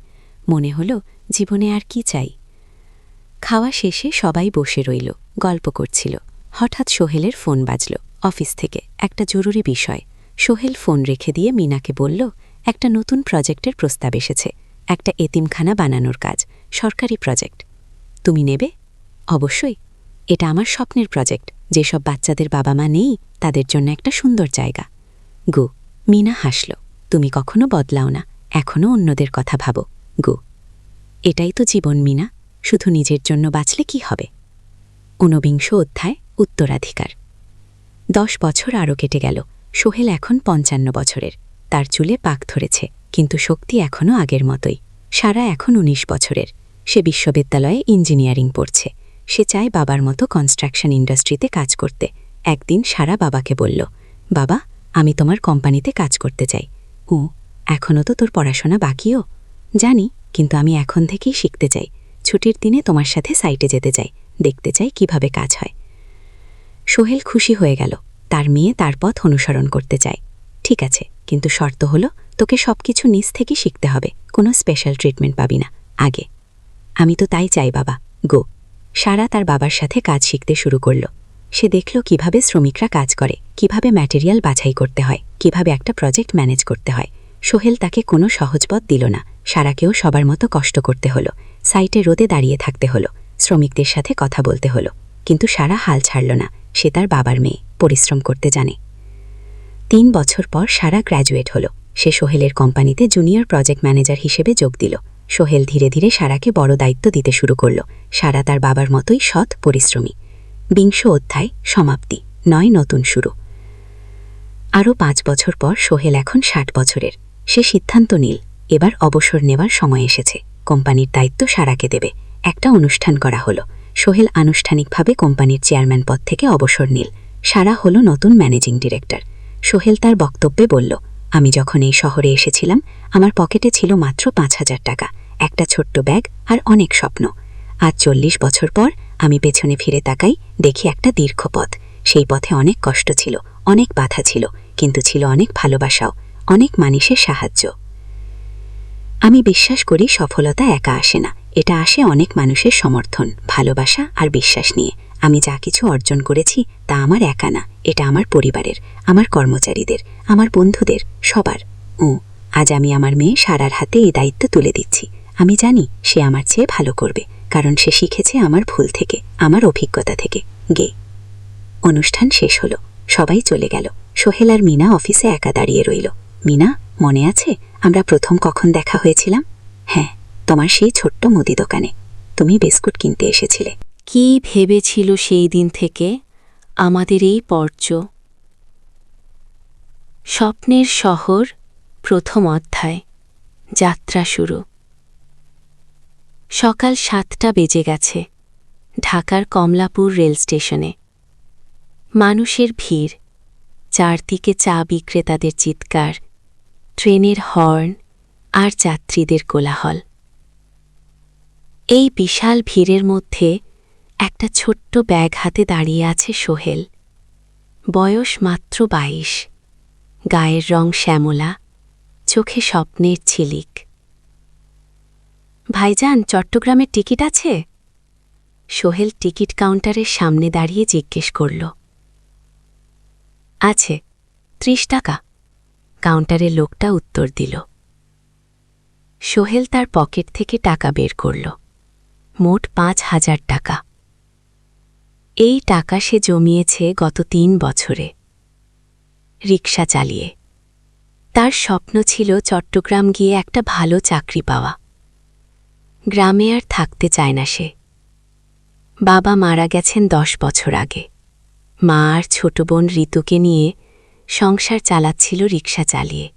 মনে হলো জীবনে আর কি চাই। খাওয়া শেষে সবাই বসে রইল, গল্প করছিল। হঠাৎ সোহেলের ফোন বাজল, অফিস থেকে একটা জরুরি বিষয়। সোহেল ফোন রেখে দিয়ে মিনাকে বলল, একটা নতুন প্রজেক্টের প্রস্তাব এসেছে, একটা এতিমখানা বানানোর কাজ, সরকারি প্রজেক্ট। তুমি নেবে? অবশ্যই। এটা আমার স্বপ্নের প্রজেক্ট। যেসব বাচ্চাদের বাবা মা নেই তাদের জন্য একটা সুন্দর জায়গা। মিনা হাসল। তুমি কখনো বদলাও না, এখনও অন্যদের কথা ভাবো। এটাই তো জীবন মিনা, শুধু নিজের জন্য বাঁচলে কি হবে? ঊনবিংশ অধ্যায়, উত্তরাধিকার। 10 বছর আরও কেটে গেল। সোহেল এখন 55 বছরের। তার চুলে পাক ধরেছে, কিন্তু শক্তি এখনও আগের মতোই। সারা এখন 19 বছরের। সে বিশ্ববিদ্যালয়ে ইঞ্জিনিয়ারিং পড়ছে। সে চায় বাবার মতো কনস্ট্রাকশন ইন্ডাস্ট্রিতে কাজ করতে। একদিন সারা বাবাকে বলল, বাবা, আমি তোমার কোম্পানিতে কাজ করতে চাই। এখনও তো তোর পড়াশোনা বাকিও। জানি, কিন্তু আমি এখন থেকেই শিখতে চাই। ছুটির দিনে তোমার সাথে সাইটে যেতে চাই, দেখতে চাই কিভাবে কাজ হয়। সোহেল খুশি হয়ে গেল। তার মেয়ে তার পথ অনুসরণ করতে চায়। ঠিক আছে, কিন্তু শর্ত হলো তোকে সবকিছু নিজ থেকে শিখতে হবে, কোনো স্পেশাল ট্রিটমেন্ট পাবি না আগে। আমি তো তাই চাই বাবা। সারা তার বাবার সাথে কাজ শিখতে শুরু করল। সে দেখল কিভাবে শ্রমিকরা কাজ করে, কিভাবে ম্যাটেরিয়াল বাছাই করতে হয়, কিভাবে একটা প্রজেক্ট ম্যানেজ করতে হয়। সোহেল তাকে কোনো সহজপথ দিল না। সারাকেও সবার মতো কষ্ট করতে হলো। সাইটে রোদে দাঁড়িয়ে থাকতে হলো, শ্রমিকদের সাথে কথা বলতে হলো। কিন্তু সারা হাল ছাড়ল না। সে তার বাবার মেয়ে, পরিশ্রম করতে জানে। 3 বছর পর সারা গ্র্যাজুয়েট হলো। সে সোহেলের কোম্পানিতে জুনিয়র প্রজেক্ট ম্যানেজার হিসেবে যোগ দিল। সোহেল ধীরে ধীরে সারাকে বড় দায়িত্ব দিতে শুরু করল। সারা তার বাবার মতোই সৎ, পরিশ্রমী। 20 অধ্যায়, সমাপ্তি। 9 নতুন শুরু। আরও 5 বছর পর সোহেল এখন 60 বছরের। সে সিদ্ধান্ত নিল, এবার অবসর নেওয়ার সময় এসেছে। কোম্পানির দায়িত্ব সারাকে দেবে। একটা অনুষ্ঠান করা হলো। সোহেল আনুষ্ঠানিকভাবে কোম্পানির চেয়ারম্যান পদ থেকে অবসর নিল। সারা হলো নতুন ম্যানেজিং ডিরেক্টর। সোহেল তার বক্তব্যে বলল, আমি যখন এই শহরে এসেছিলাম আমার পকেটে ছিল মাত্র 5,000 টাকা, একটা ছোট্ট ব্যাগ আর অনেক স্বপ্ন। আজ 40 বছর পর আমি পেছনে ফিরে তাকাই, দেখি একটা দীর্ঘ পথ। সেই পথে অনেক কষ্ট ছিল, অনেক বাধা ছিল, কিন্তু ছিল অনেক ভালোবাসাও, অনেক মানুষের সাহায্য। আমি বিশ্বাস করি সফলতা একা আসে না, এটা আসে অনেক মানুষের সমর্থন, ভালোবাসা আর বিশ্বাস নিয়ে। আমি যা কিছু অর্জন করেছি তা আমার একা না, এটা আমার পরিবারের, আমার কর্মচারীদের, আমার বন্ধুদের, সবার। আজ আমি আমার মেয়ে সারার হাতে এই দায়িত্ব তুলে দিচ্ছি। আমি জানি সে আমার চেয়ে ভালো করবে, কারণ সে শিখেছে আমার ভুল থেকে, আমার অভিজ্ঞতা থেকে। অনুষ্ঠান শেষ হলো, সবাই চলে গেল। সোহেল আর মিনা অফিসে একা দাঁড়িয়ে রইল। মিনা, মনে আছে আমরা প্রথম কখন দেখা হয়েছিলাম? হ্যাঁ, তোমার সেই ছোট্ট মুদি দোকানে। তুমি বিস্কুট কিনতে এসেছিলে। কি ভেবেছিল সেই দিন থেকে আমাদের এই পর্য স্বপ্নের শহর প্রথম অধ্যায় যাত্রা শুরু। সকাল 7টা বেজে গেছে। ঢাকার কমলাপুর রেল স্টেশনে মানুষের ভিড়, চারদিকে চা বিক্রেতাদের চিৎকার, ট্রেনের হর্ন আর যাত্রীদের কোলাহল। এই বিশাল ভিড়ের মধ্যে একটা ছোট্ট ব্যাগ হাতে দাঁড়িয়ে আছে সোহেল। বয়স মাত্র 22, গায়ের রং শ্যামলা, চোখে স্বপ্নের ঝিলিক। ভাইজান, চট্টগ্রামের টিকিট আছে? সোহেল টিকিট কাউন্টারের সামনে দাঁড়িয়ে জিজ্ঞেস করল। আছে, 30 টাকা, কাউন্টারের লোকটা উত্তর দিল। সোহেল তার পকেট থেকে টাকা বের করল, মোট 5,000 টাকা। এই টাকা সে জমিয়েছে গত 3 বছরে রিকশা চালিয়ে। তার স্বপ্ন ছিল চট্টগ্রাম গিয়ে একটা ভালো চাকরি পাওয়া। গ্রামে আর থাকতে চায় না সে। বাবা মারা গেছেন 10 বছর আগে। মা আর ছোট বোন ঋতুকে নিয়ে সংসার চালাচ্ছিল রিকশা চালিয়ে।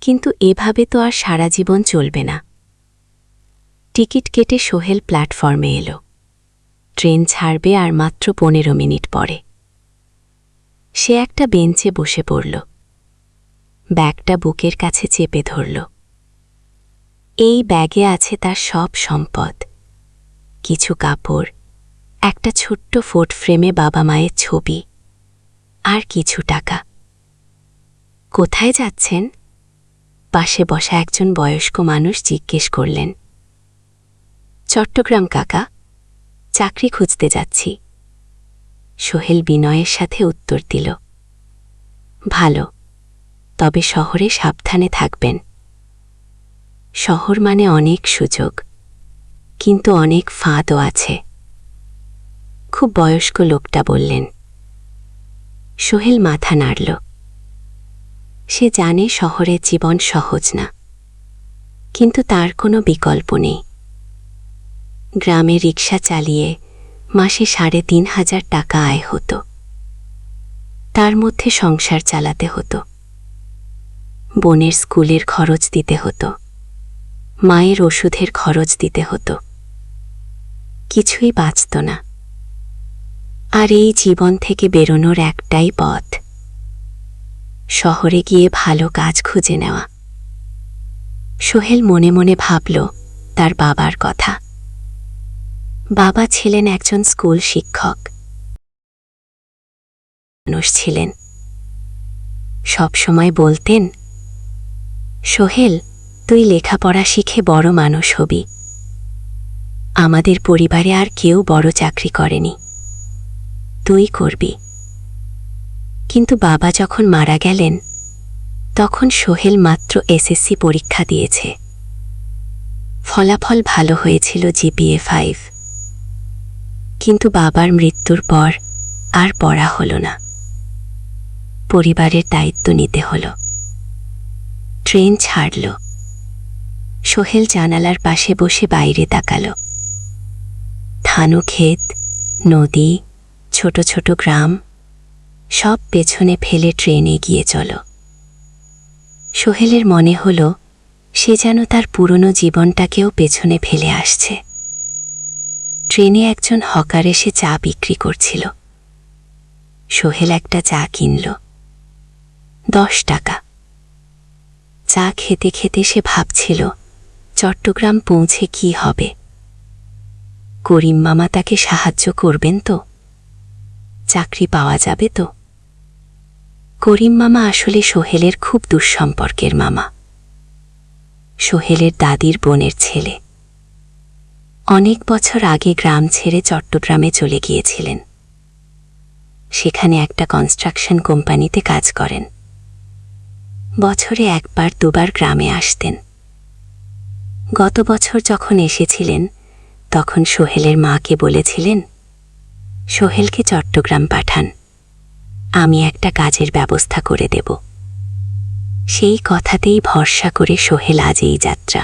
কিন্তু এভাবে তো আর সারা জীবন চলবে না। টিকিট কেটে সোহেল প্ল্যাটফর্মে এলো। ট্রেন ছাড়বে আর মাত্র 15 মিনিট পরে। সে একটা বেঞ্চে বসে পড়ল, ব্যাগটা বুকের কাছে চেপে ধরল। এই ব্যাগে আছে তার সব সম্পদ, কিছু কাপড়, একটা ছোট্ট ফোটো ফ্রেমে বাবা মায়ের ছবি, আর কিছু টাকা। কোথায় যাচ্ছেন? পাশে বসা একজন বয়স্ক মানুষ জিজ্ঞেস করলেন। চট্টগ্রাম কাকা, চাকরি খুঁজতে যাচ্ছি। সোহেল বিনয়ের সাথে উত্তর দিল। ভালো, তবে শহরে সাবধানে থাকবেন। শহর মানে অনেক সুযোগ, কিন্তু অনেক ফাঁদও আছে। খুব বয়স্ক লোকটা বললেন। সোহেল মাথা নাড়ল। সে জানে শহরের জীবন সহজ না, কিন্তু তার কোনো বিকল্প নেই। গ্রামে রিকশা চালিয়ে মাসে 3,500 টাকা আয় হতো। তার মধ্যে সংসার চালাতে হতো, বোনের স্কুলের খরচ দিতে হতো, মায়ের ওষুধের খরচ দিতে হতো। কিছুই বাঁচত না। আর এই জীবন থেকে বেরোনোর একটাই পথ, শহরে গিয়ে ভালো কাজ খুঁজে নেওয়া। সোহেল মনে মনে ভাবল তার বাবার কথা। বাবা ছিলেন একজন স্কুল শিক্ষক। মানুষ ছিলেন। সব সময় বলতেন, সোহেল, তুই লেখাপড়া শিখে বড় মানুষ হবি। আমাদের পরিবারে আর কেউ বড় চাকরি করেনি, তুই করবি। কিন্তু বাবা যখন মারা গেলেন, তখন সোহেল মাত্র এসএসসি পরীক্ষা দিয়েছে। ফলাফল ভালো হয়েছিল, জিপিএ 5। কিন্তু বাবার মৃত্যুর পর আর পড়া হলো না। পরিবারের দায়িত্ব নিতে হলো। ট্রেন ছাড়ল। সোহেল জানালার পাশে বসে বাইরে তাকাল। ধানু ক্ষেত, নদী, ছোট ছোট গ্রাম, সব পেছনে ফেলে ট্রেন এগিয়ে চল। সোহেলের মনে হল সে যেন তার পুরনো জীবনটাকেও পেছনে ফেলে আসছে। ট্রেনে একজন হকার এসে চা বিক্রি করছিল। সোহেল একটা চা কিনল, 10 টাকা। চা খেতে খেতে সে ভাবছিল চট্টগ্রাম পৌঁছে কি হবে। করিম মামা তাকে সাহায্য করবেন তো? চাকরি পাওয়া যাবে তো? করিম মামা আসলে সোহেলের খুব দুঃসম্পর্কের মামা। সোহেলের দাদির বোনের ছেলে। অনেক বছর আগে গ্রাম ছেড়ে চট্টগ্রামে চলে গিয়েছিলেন। সেখানে একটা কনস্ট্রাকশন কোম্পানিতে কাজ করেন। বছরে 1-2বার গ্রামে আসতেন। গত বছর যখন এসেছিলেন, তখন সোহেলের মাকে বলেছিলেন, সোহেলকে চট্টগ্রাম পাঠান, আমি একটা কাজের ব্যবস্থা করে দেব। সেই কথাতেই ভরসা করে সোহেল আজ এই যাত্রা।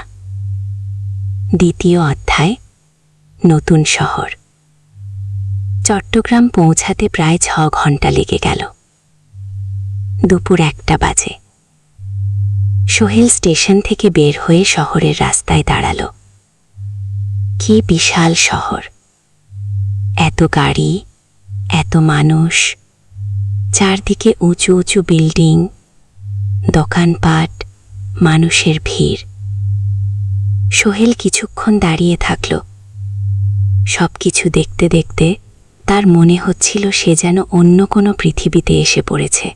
দ্বিতীয় অধ্যায়, নতুন শহর। চট্টগ্রাম পৌঁছাতে প্রায় 6 ঘন্টা লেগে গেল। দুপুর 1টা বাজে। সোহেল স্টেশন থেকে বের হয়ে শহরের রাস্তায় দাঁড়াল। কি বিশাল শহর! এত গাড়ি, এত মানুষ, চারদিকে উঁচু উঁচু বিল্ডিং, দোকানপাট, মানুষের ভিড়। সোহেল কিছুক্ষণ দাঁড়িয়ে থাকল। সবকিছু দেখতে দেখতে তার মনে হচ্ছিল সে যেন অন্য কোনো পৃথিবীতে এসে পড়েছে।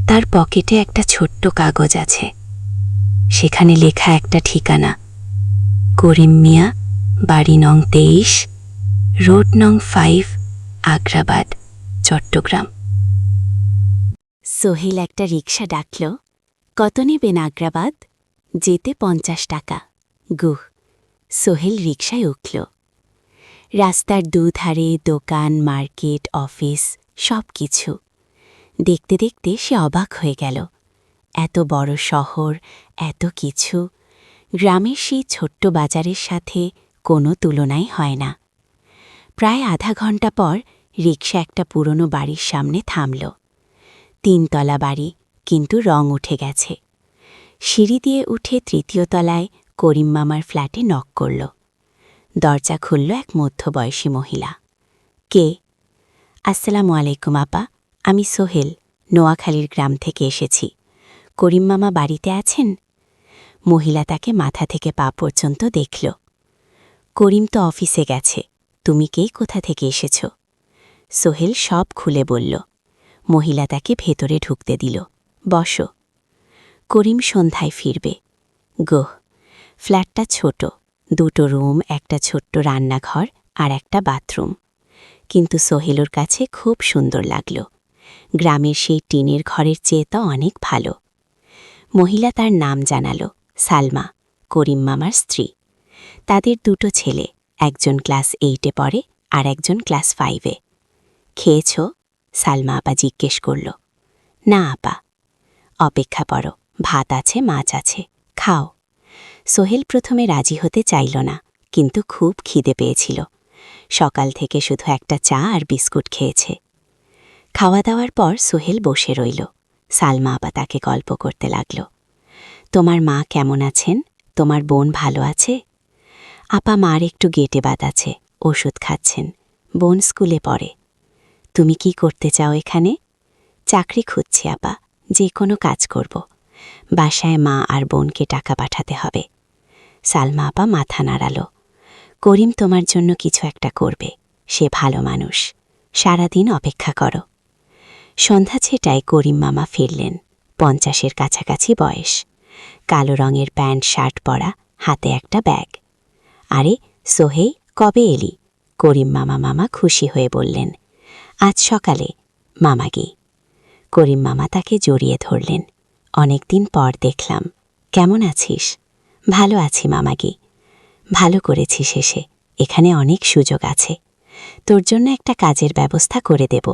তার পকেটে একটা ছোট্ট কাগজ আছে, সেখানে লেখা একটা ঠিকানা, করিম মিয়া, বাড়ি নং 23, রোড নং 5, আগ্রাবাদ, চট্টগ্রাম। সোহেল একটা রিকশা ডাকল। কত নেবেন আগ্রাবাদ? যেতে 50 টাকা। গুহ। সোহেল রিকশায় উঠল। রাস্তার দুধারে দোকান, মার্কেট, অফিস, সব কিছু দেখতে দেখতে সে অবাক হয়ে গেল। এত বড় শহর, এত কিছু, গ্রামের সেই ছোট্ট বাজারের সাথে কোনো তুলনাই হয় না। প্রায় আধা ঘন্টা পর রিকশা একটা পুরনো বাড়ির সামনে থামল। 3 তলা বাড়ি, কিন্তু রং উঠে গেছে। সিঁড়ি দিয়ে উঠে 3য় তলায় করিম মামার ফ্ল্যাটে নক করল। দরজা খুলল এক মধ্যবয়সী মহিলা। কে? আসসালামু আলাইকুম আপা, আমি সোহেল, নোয়াখালীর গ্রাম থেকে এসেছি। করিম মামা বাড়িতে আছেন? মহিলা তাকে মাথা থেকে পা পর্যন্ত দেখল। করিম তো অফিসে গেছে, তুমি কে, কোথা থেকে এসেছ? সোহেল সব খুলে বলল। মহিলা তাকে ভেতরে ঢুকতে দিল। বসো। করিম সন্ধ্যায় ফিরবে। গোহ। ফ্ল্যাটটা ছোট, 2টো রুম, একটা ছোট্ট রান্নাঘর আর একটা বাথরুম। কিন্তু সোহেলর কাছে খুব সুন্দর লাগল। গ্রামের সেই টিনের ঘরের চেয়ে তো অনেক ভালো। মহিলা তার নাম জানাল, সালমা, করিম মামার স্ত্রী। তাদের 2টো ছেলে, একজন ক্লাস 8-এ পড়ে আর একজন ক্লাস 5-এ। খেয়েছ? সালমা আপা জিজ্ঞেস করল। না আপা। অপেক্ষা করো, ভাত আছে, মাছ আছে, খাও। সোহেল প্রথমে রাজি হতে চাইল না, কিন্তু খুব খিদে পেয়েছিল। সকাল থেকে শুধু একটা চা আর বিস্কুট খেয়েছে। খাওয়া দাওয়ার পর সোহেল বসে রইল। সালমা আপা তাকে গল্প করতে লাগল। তোমার মা কেমন আছেন? তোমার বোন ভালো আছে? আপা মার একটু গেটে বাত আছে, ওষুধ খাচ্ছেন। বোন স্কুলে পড়ে। তুমি কি করতে চাও এখানে? চাকরি খুঁজছি আপা, যে কোনো কাজ করব। বাসায় মা আর বোনকে টাকা পাঠাতে হবে। সালমা আপা মাথা নাড়াল। করিম তোমার জন্য কিছু একটা করবে, সে ভালো মানুষ। সারাদিন অপেক্ষা করো। সন্ধ্যা 6টায় করিম মামা ফিরলেন। 50-এর কাছাকাছি বয়স, কালো রঙের প্যান্ট শার্ট পরা, হাতে একটা ব্যাগ। আরে সোহেই, কবে এলি? করিম মামা খুশি হয়ে বললেন। আজ সকালে। মামাগি। করিম মামা তাকে জড়িয়ে ধরলেন। অনেকদিন পর দেখলাম, কেমন আছিস? ভালো আছি মামাগি। ভালো করেছিস এসে, এখানে অনেক সুযোগ আছে। তোর জন্য একটা কাজের ব্যবস্থা করে দেব,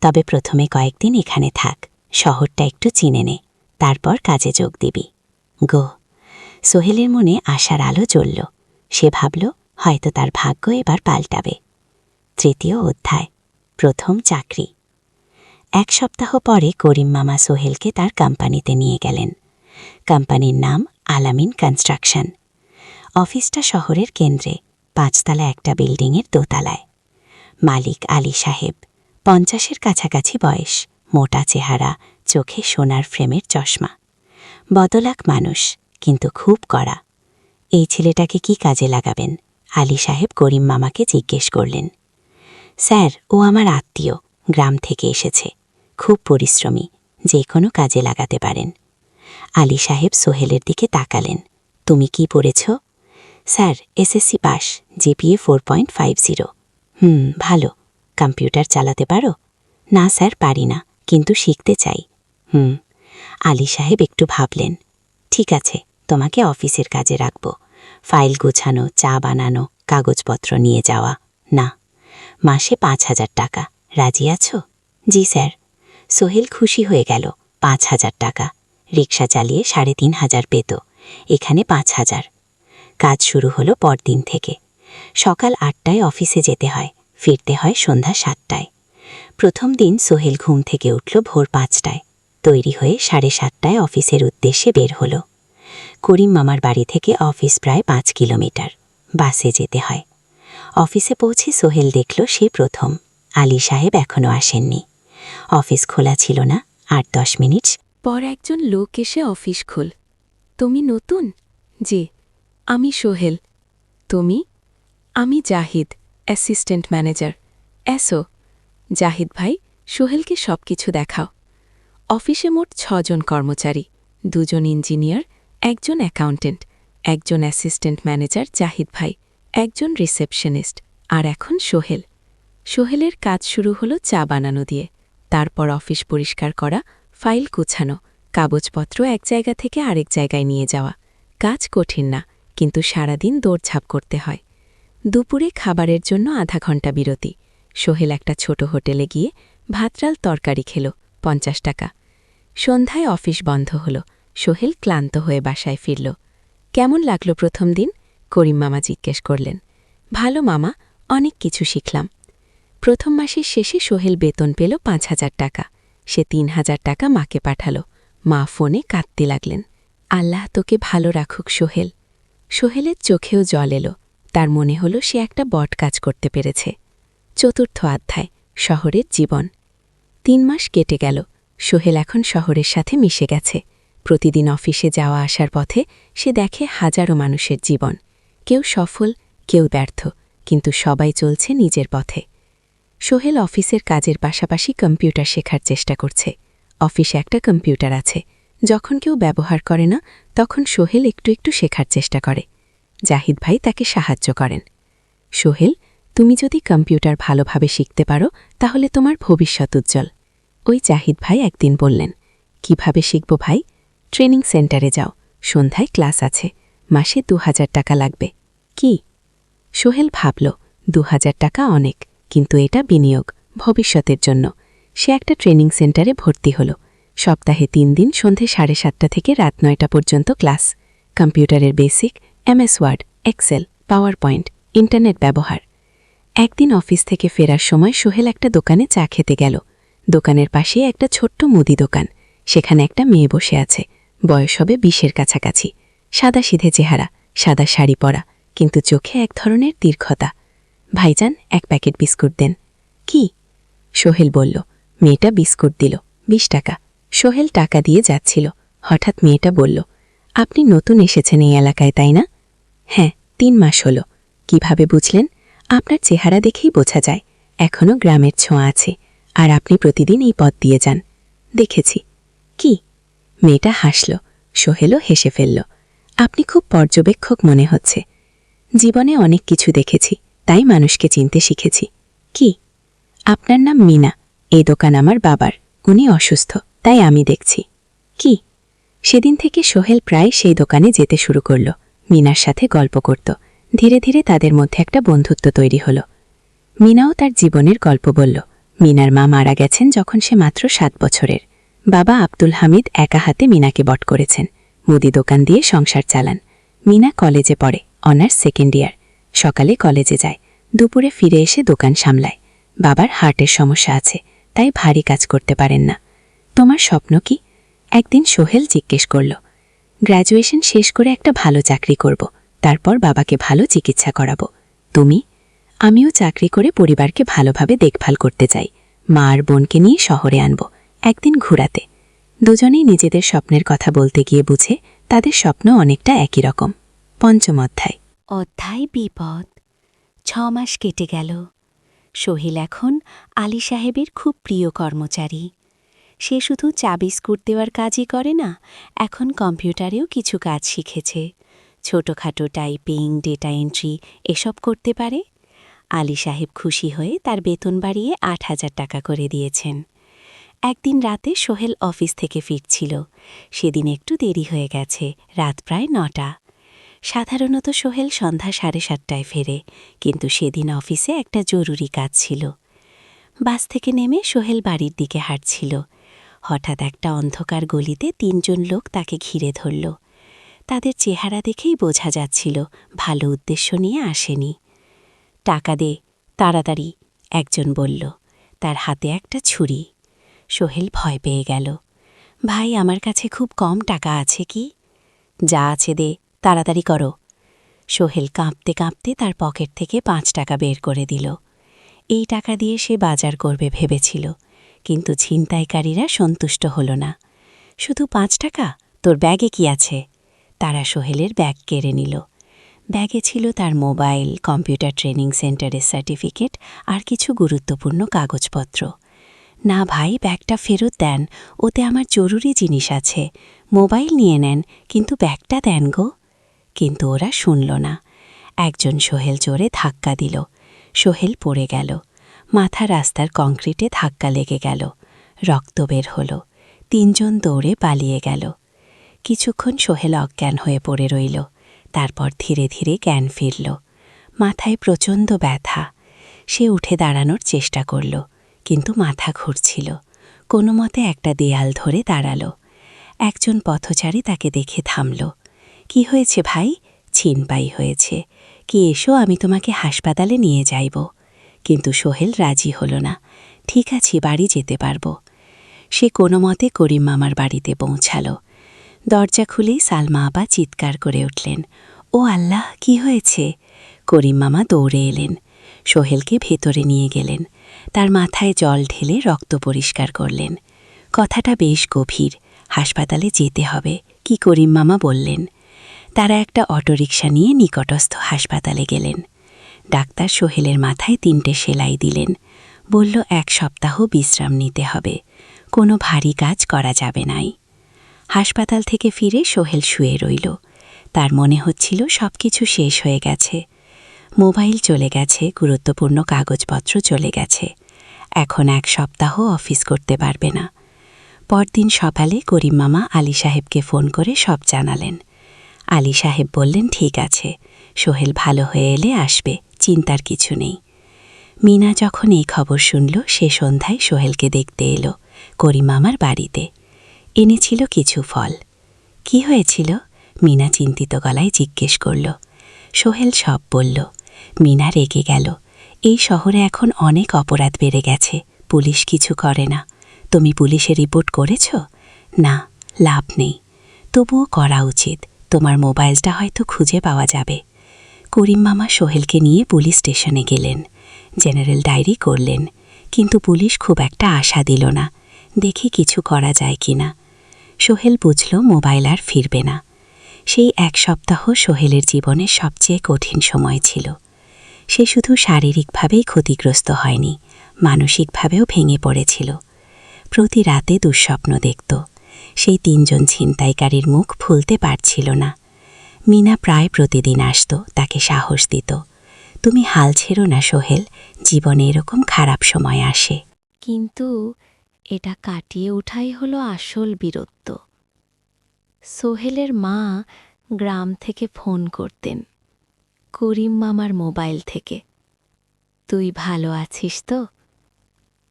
তবে প্রথমে কয়েকদিন এখানে থাক, শহরটা একটু চিনে নে, তারপর কাজে যোগ দিবি। গো। সোহেলের মনে আশার আলো জ্বলল। সে ভাবল হয়তো তার ভাগ্য এবার পাল্টাবে। 3য় অধ্যায়, প্রথম চাকরি। 1 সপ্তাহ পরে করিম মামা সোহেলকে তার কোম্পানিতে নিয়ে গেলেন। কোম্পানির নাম আলামিন কনস্ট্রাকশন। অফিসটা শহরের কেন্দ্রে, 5 তলা একটা বিল্ডিংয়ের দোতলায়। মালিক আলী সাহেব, 50-এর কাছাকাছি বয়স, মোটা চেহারা, চোখে সোনার ফ্রেমের চশমা। বদলাক মানুষ, কিন্তু খুব কড়া। এই ছেলেটাকে কি কাজে লাগাবেন? আলী সাহেব করিম মামাকে জিজ্ঞেস করলেন। স্যার, ও আমার আত্মীয়, গ্রাম থেকে এসেছে, খুব পরিশ্রমী, যে কোনো কাজে লাগাতে পারেন। আলী সাহেব সোহেলের দিকে তাকালেন। তুমি কি পড়েছ? Sir, SSC pass, GPA 4.50। ভালো। কম্পিউটার চালাতে পারো? না স্যার, পারি না, কিন্তু শিখতে চাই। আলী সাহেব একটু ভাবলেন। ঠিক আছে, তোমাকে অফিসের কাজে রাখব, ফাইল গোছানো, চা বানানো, কাগজপত্র নিয়ে যাওয়া। না। মাসে 5,000 টাকা, রাজি আছো? জি স্যার। সোহেল খুশি হয়ে গেল। 5,000 টাকা, রিকশা চালিয়ে 3,500 পেত, এখানে 5,000। কাজ শুরু হলো পরদিন থেকে। সকাল 8টায় অফিসে যেতে হয়, ফিরতে হয় সন্ধ্যা 7টায়। প্রথম দিন সোহেল ঘুম থেকে উঠল ভোর 5টায়, তৈরি হয়ে 7:30টায় অফিসের উদ্দেশ্যে বের হল। করিম মামার বাড়ি থেকে অফিস প্রায় 5 কিলোমিটার, বাসে যেতে হয়। অফিসে পৌঁছে সোহেল দেখল সে প্রথম আলী সাহেব এখনও আসেননি। অফিস খোলা ছিল না, 8-10 মিনিট পর একজন লোক এসে অফিস খোল। তুমি নতুন? জি, আমি সোহেল। তুমি? আমি জাহিদ, অ্যাসিস্ট্যান্ট ম্যানেজার। এসো। জাহিদ ভাই, সোহেলকে সবকিছু দেখাও। অফিসে মোট 6 জন কর্মচারী, 2 জন ইঞ্জিনিয়ার, 1 জন অ্যাকাউন্টেন্ট, 1 জন অ্যাসিস্ট্যান্ট ম্যানেজার জাহিদ ভাই, 1 জন রিসেপশনিস্ট, আর এখন সোহেল। সোহেলের কাজ শুরু হলো চা বানানো দিয়ে, তারপর অফিস পরিষ্কার করা, ফাইল গুছানো, কাগজপত্র এক জায়গা থেকে আরেক জায়গায় নিয়ে যাওয়া। কাজ কঠিন না, কিন্তু সারাদিন দৌড়ঝাঁপ করতে হয়। দুপুরে খাবারের জন্য আধা ঘন্টা বিরতি। সোহেল একটা ছোট হোটেলে গিয়ে ভাতরাল তরকারি খেল, 50 টাকা। সন্ধ্যায় অফিস বন্ধ হল। সোহেল ক্লান্ত হয়ে বাসায় ফিরল। কেমন লাগলো প্রথম দিন? করিম মামা জিজ্ঞেস করলেন। ভালো মামা, অনেক কিছু শিখলাম। প্রথম মাসের শেষে সোহেল বেতন পেল 5,000 টাকা। সে 3,000 টাকা মাকে পাঠাল। মা ফোনে কাঁদতে লাগলেন। আল্লাহ তোকে ভালো রাখুক সোহেল। সোহেলের চোখেও জল এলো। তার মনে হল সে একটা বট কাজ করতে পেরেছে। চতুর্থ অধ্যায়, শহরের জীবন। 3 মাস কেটে গেল। সোহেল এখন শহরের সাথে মিশে গেছে। প্রতিদিন অফিসে যাওয়া আসার পথে সে দেখে হাজারো মানুষের জীবন। কেউ সফল, কেউ ব্যর্থ, কিন্তু সবাই চলছে নিজের পথে। সোহেল অফিসের কাজের পাশাপাশি কম্পিউটার শেখার চেষ্টা করছে। অফিসে একটা কম্পিউটার আছে। যখন কেউ ব্যবহার করে না, তখন সোহেল একটু একটু শেখার চেষ্টা করে। জাহিদ ভাই তাকে সাহায্য করেন। সোহেল, তুমি যদি কম্পিউটার ভালোভাবে শিখতে পারো তাহলে তোমার ভবিষ্যৎ উজ্জ্বল। ওই জাহিদ ভাই একদিন বললেন, কিভাবে শিখব ভাই? ট্রেনিং সেন্টারে যাও, সন্ধ্যায় ক্লাস আছে, মাসে 2,000 টাকা লাগবে। কি? সোহেল ভাবল, 2,000 টাকা অনেক, কিন্তু এটা বিনিয়োগ, ভবিষ্যতের জন্য। সে একটা ট্রেনিং সেন্টারে ভর্তি হল। সপ্তাহে 3 দিন সন্ধে 7:30 থেকে রাত 9টা পর্যন্ত ক্লাস। কম্পিউটারের basic, MS Word, Excel, PowerPoint, internet ব্যবহার। একদিন অফিস থেকে ফেরার সময় সোহেল একটা দোকানে চা খেতে গেল। দোকানের পাশে একটা ছোট্ট মুদি দোকান। সেখানে একটা মেয়ে বসে আছে, বয়স হবে 20-এর কাছাকাছি। সাদাসিধে চেহারা, সাদা শাড়ি পরা, কিন্তু চোখে এক ধরনের দীর্ঘতা। ভাইজান, 1 প্যাকেট বিস্কুট দেন। কি? সোহেল বলল। মেয়েটা বিস্কুট দিল, 20 টাকা। সোহেল টাকা দিয়ে যাচ্ছিল, হঠাৎ মেয়েটা বলল, আপনি নতুন এসেছেন এই এলাকায়, তাই না? হ্যাঁ, 3 মাস হল। কিভাবে বুঝলেন? আপনার চেহারা দেখেই বোঝা যায়, এখনও গ্রামের ছোঁয়া আছে, আর আপনি প্রতিদিন এই পথ দিয়ে যান। দেখেছি। কি? মেয়েটা হাসল। সোহেলও হেসে ফেলল। আপনি খুব পর্যবেক্ষক মনে হচ্ছে। জীবনে অনেক কিছু দেখেছি, তাই মানুষকে চিনতে শিখেছি। কি? আপনার নাম মিনা। এই দোকান আমার বাবার, উনি অসুস্থ, তাই আমি দেখছি। কি? সেদিন থেকে সোহেল প্রায় সেই দোকানে যেতে শুরু করল। মিনার সাথে গল্প করত। ধীরে ধীরে তাদের মধ্যে একটা বন্ধুত্ব তৈরি হল। মিনাও তার জীবনের গল্প বলল। মিনার মা মারা গেছেন যখন সে মাত্র 7 বছরের। বাবা আব্দুল হামিদ একা হাতে মিনাকে বট করেছেন। মুদি দোকান দিয়ে সংসার চালান। মিনা কলেজে পড়ে, অনার্স 2nd ইয়ার। সকালে কলেজে যায়, দুপুরে ফিরে এসে দোকান সামলায়। বাবার হার্টের সমস্যা আছে, তাই ভারী কাজ করতে পারেন না। তোমার স্বপ্ন কি? একদিন সোহেল জিজ্ঞেস করল। গ্র্যাজুয়েশন শেষ করে একটা ভালো চাকরি করব, তারপর বাবাকে ভালো চিকিৎসা করাবো। তুমি? আমিও চাকরি করে পরিবারকে ভালোভাবে দেখভাল করতে চাই। মা আর বোনকে নিয়ে শহরে আনব, একদিন ঘুরাতে। দুজনেই নিজেদের স্বপ্নের কথা বলতে গিয়ে বুঝে তাদের স্বপ্ন অনেকটা একই রকম। 5ম অধ্যায়। অধ্যায় বিপদ। 6 মাস কেটে গেল। সোহেল এখন আলী সাহেবের খুব প্রিয় কর্মচারী। সে শুধু চা বিস্কুট দেওয়ার কাজই করে না, এখন কম্পিউটারেও কিছু কাজ শিখেছে। ছোটখাটো টাইপিং, ডেটা এন্ট্রি এসব করতে পারে। আলী সাহেব খুশি হয়ে তার বেতন বাড়িয়ে 8,000 টাকা করে দিয়েছেন। একদিন রাতে সোহেল অফিস থেকে ফিরছিল। সেদিন একটু দেরি হয়ে গেছে, রাত প্রায় 9টা। সাধারণত সোহেল সন্ধ্যা 7:30টায় ফেরে, কিন্তু সেদিন অফিসে একটা জরুরি কাজ ছিল। বাস থেকে নেমে সোহেল বাড়ির দিকে হাঁটছিল। হঠাৎ একটা অন্ধকার গলিতে 3 জন লোক তাকে ঘিরে ধরল। তাদের চেহারা দেখেই বোঝা যাচ্ছিল ভালো উদ্দেশ্য নিয়ে আসেনি। টাকা দে, তাড়াতাড়ি, একজন বলল। তার হাতে একটা ছুরি। সোহেল ভয় পেয়ে গেল। ভাই, আমার কাছে খুব কম টাকা আছে কি? যা আছে দে, তাড়াতাড়ি করো। সোহেল কাঁপতে কাঁপতে তার পকেট থেকে 5 টাকা বের করে দিল। এই টাকা দিয়ে সে বাজার করবে ভেবেছিল, কিন্তু ছিনতাইকারীরা সন্তুষ্ট হল না। শুধু 5 টাকা? তোর ব্যাগে কি আছে? তারা সোহেলের ব্যাগ কেড়ে নিল। ব্যাগে ছিল তার মোবাইল, কম্পিউটার ট্রেনিং সেন্টারের সার্টিফিকেট আর কিছু গুরুত্বপূর্ণ কাগজপত্র। না ভাই, ব্যাগটা ফেরত দেন, ওতে আমার জরুরি জিনিস আছে। মোবাইল নিয়ে নেন, কিন্তু ব্যাগটা দেন গো। কিন্তু ওরা শুনল না। একজন সোহেল জোরে ধাক্কা দিল। সোহেল পড়ে গেল। মাথা রাস্তার কংক্রিটে ধাক্কা লেগে গেল। রক্ত বের হল। 3 জন দৌড়ে পালিয়ে গেল। কিছুক্ষণ সোহেল অজ্ঞান হয়ে পড়ে রইল। তারপর ধীরে ধীরে জ্ঞান ফিরল। মাথায় প্রচণ্ড ব্যথা। সে উঠে দাঁড়ানোর চেষ্টা করল, কিন্তু মাথা ঘুরছিল। কোনো মতে একটা দেয়াল ধরে দাঁড়াল। একজন পথচারী তাকে দেখে থামল। কি হয়েছে ভাই? ছিনতাই হয়েছে। কি এসো, আমি তোমাকে হাসপাতালে নিয়ে যাইব। কিন্তু সোহেল রাজি হল না। ঠিক আছে, বাড়ি যেতে পারব। সে কোনো মতে করিম মামার বাড়িতে পৌঁছাল। দরজা খুলেই সালমা আপা চিৎকার করে উঠলেন, ও আল্লাহ, কি হয়েছে? করিম মামা দৌড়ে এলেন। সোহেলকে ভেতরে নিয়ে গেলেন। তার মাথায় জল ঢেলে রক্ত পরিষ্কার করলেন। কথাটা বেশ গভীর। হাসপাতালে যেতে হবে, কি করিম মামা বললেন। তারা একটা অটোরিকশা নিয়ে নিকটস্থ হাসপাতালে গেলেন। ডাক্তার সোহেলের মাথায় 3টে সেলাই দিলেন। বলল 1 সপ্তাহ বিশ্রাম নিতে হবে, কোনো ভারী কাজ করা যাবে নাই। হাসপাতাল থেকে ফিরে সোহেল শুয়ে রইল। তার মনে হচ্ছিল সবকিছু শেষ হয়ে গেছে। মোবাইল চলে গেছে, গুরুত্বপূর্ণ কাগজপত্র চলে গেছে। এখন 1 সপ্তাহ অফিস করতে পারবে না। পরদিন সকালে করিম মামা আলী সাহেবকে ফোন করে সব জানালেন। আলী সাহেব বললেন, ঠিক আছে, সোহেল ভালো হয়ে এলে আসবে, চিন্তার কিছু নেই। মিনা যখন এই খবর শুনল, সে সন্ধ্যায় সোহেলকে দেখতে এলো করিম মামার বাড়িতে। এনেছিল কিছু ফল। কি হয়েছিল? মিনা চিন্তিত গলায় জিজ্ঞেস করল। সোহেল সব বলল। মিনা রেগে গেল। এই শহরে এখন অনেক অপরাধ বেড়ে গেছে, পুলিশ কিছু করে না। তুমি পুলিশে রিপোর্ট করেছ? না, লাভ নেই। তবুও করা উচিত, তোমার মোবাইলটা হয়তো খুঁজে পাওয়া যাবে। করিম মামা সোহেলকে নিয়ে পুলিশ স্টেশনে গেলেন। জেনারেল ডায়েরি করলেন, কিন্তু পুলিশ খুব একটা আশা দিল না। দেখি কিছু করা যায় কি না। সোহেল বুঝল মোবাইল আর ফিরবে না। সেই 1 সপ্তাহ সোহেলের জীবনের সবচেয়ে কঠিন সময় ছিল। সে শুধু শারীরিকভাবেই ক্ষতিগ্রস্ত হয়নি, মানসিকভাবেও ভেঙে পড়েছিল। প্রতি রাতে দুঃস্বপ্ন দেখত। সেই 3 জন ছিনতাইকারীর মুখ ভুলতে পারছিল না। মিনা প্রায় প্রতিদিন আসত, তাকে সাহস দিত। তুমি হাল ছেড়ো না সোহেল, জীবনে এরকম খারাপ সময় আসে। কিন্তু এটা কাটিয়ে ওঠাই হলো আসল বীরত্ব। সোহেলের মা গ্রাম থেকে ফোন করতেন, করিম মামার মোবাইল থেকে। তুই ভালো আছিস তো?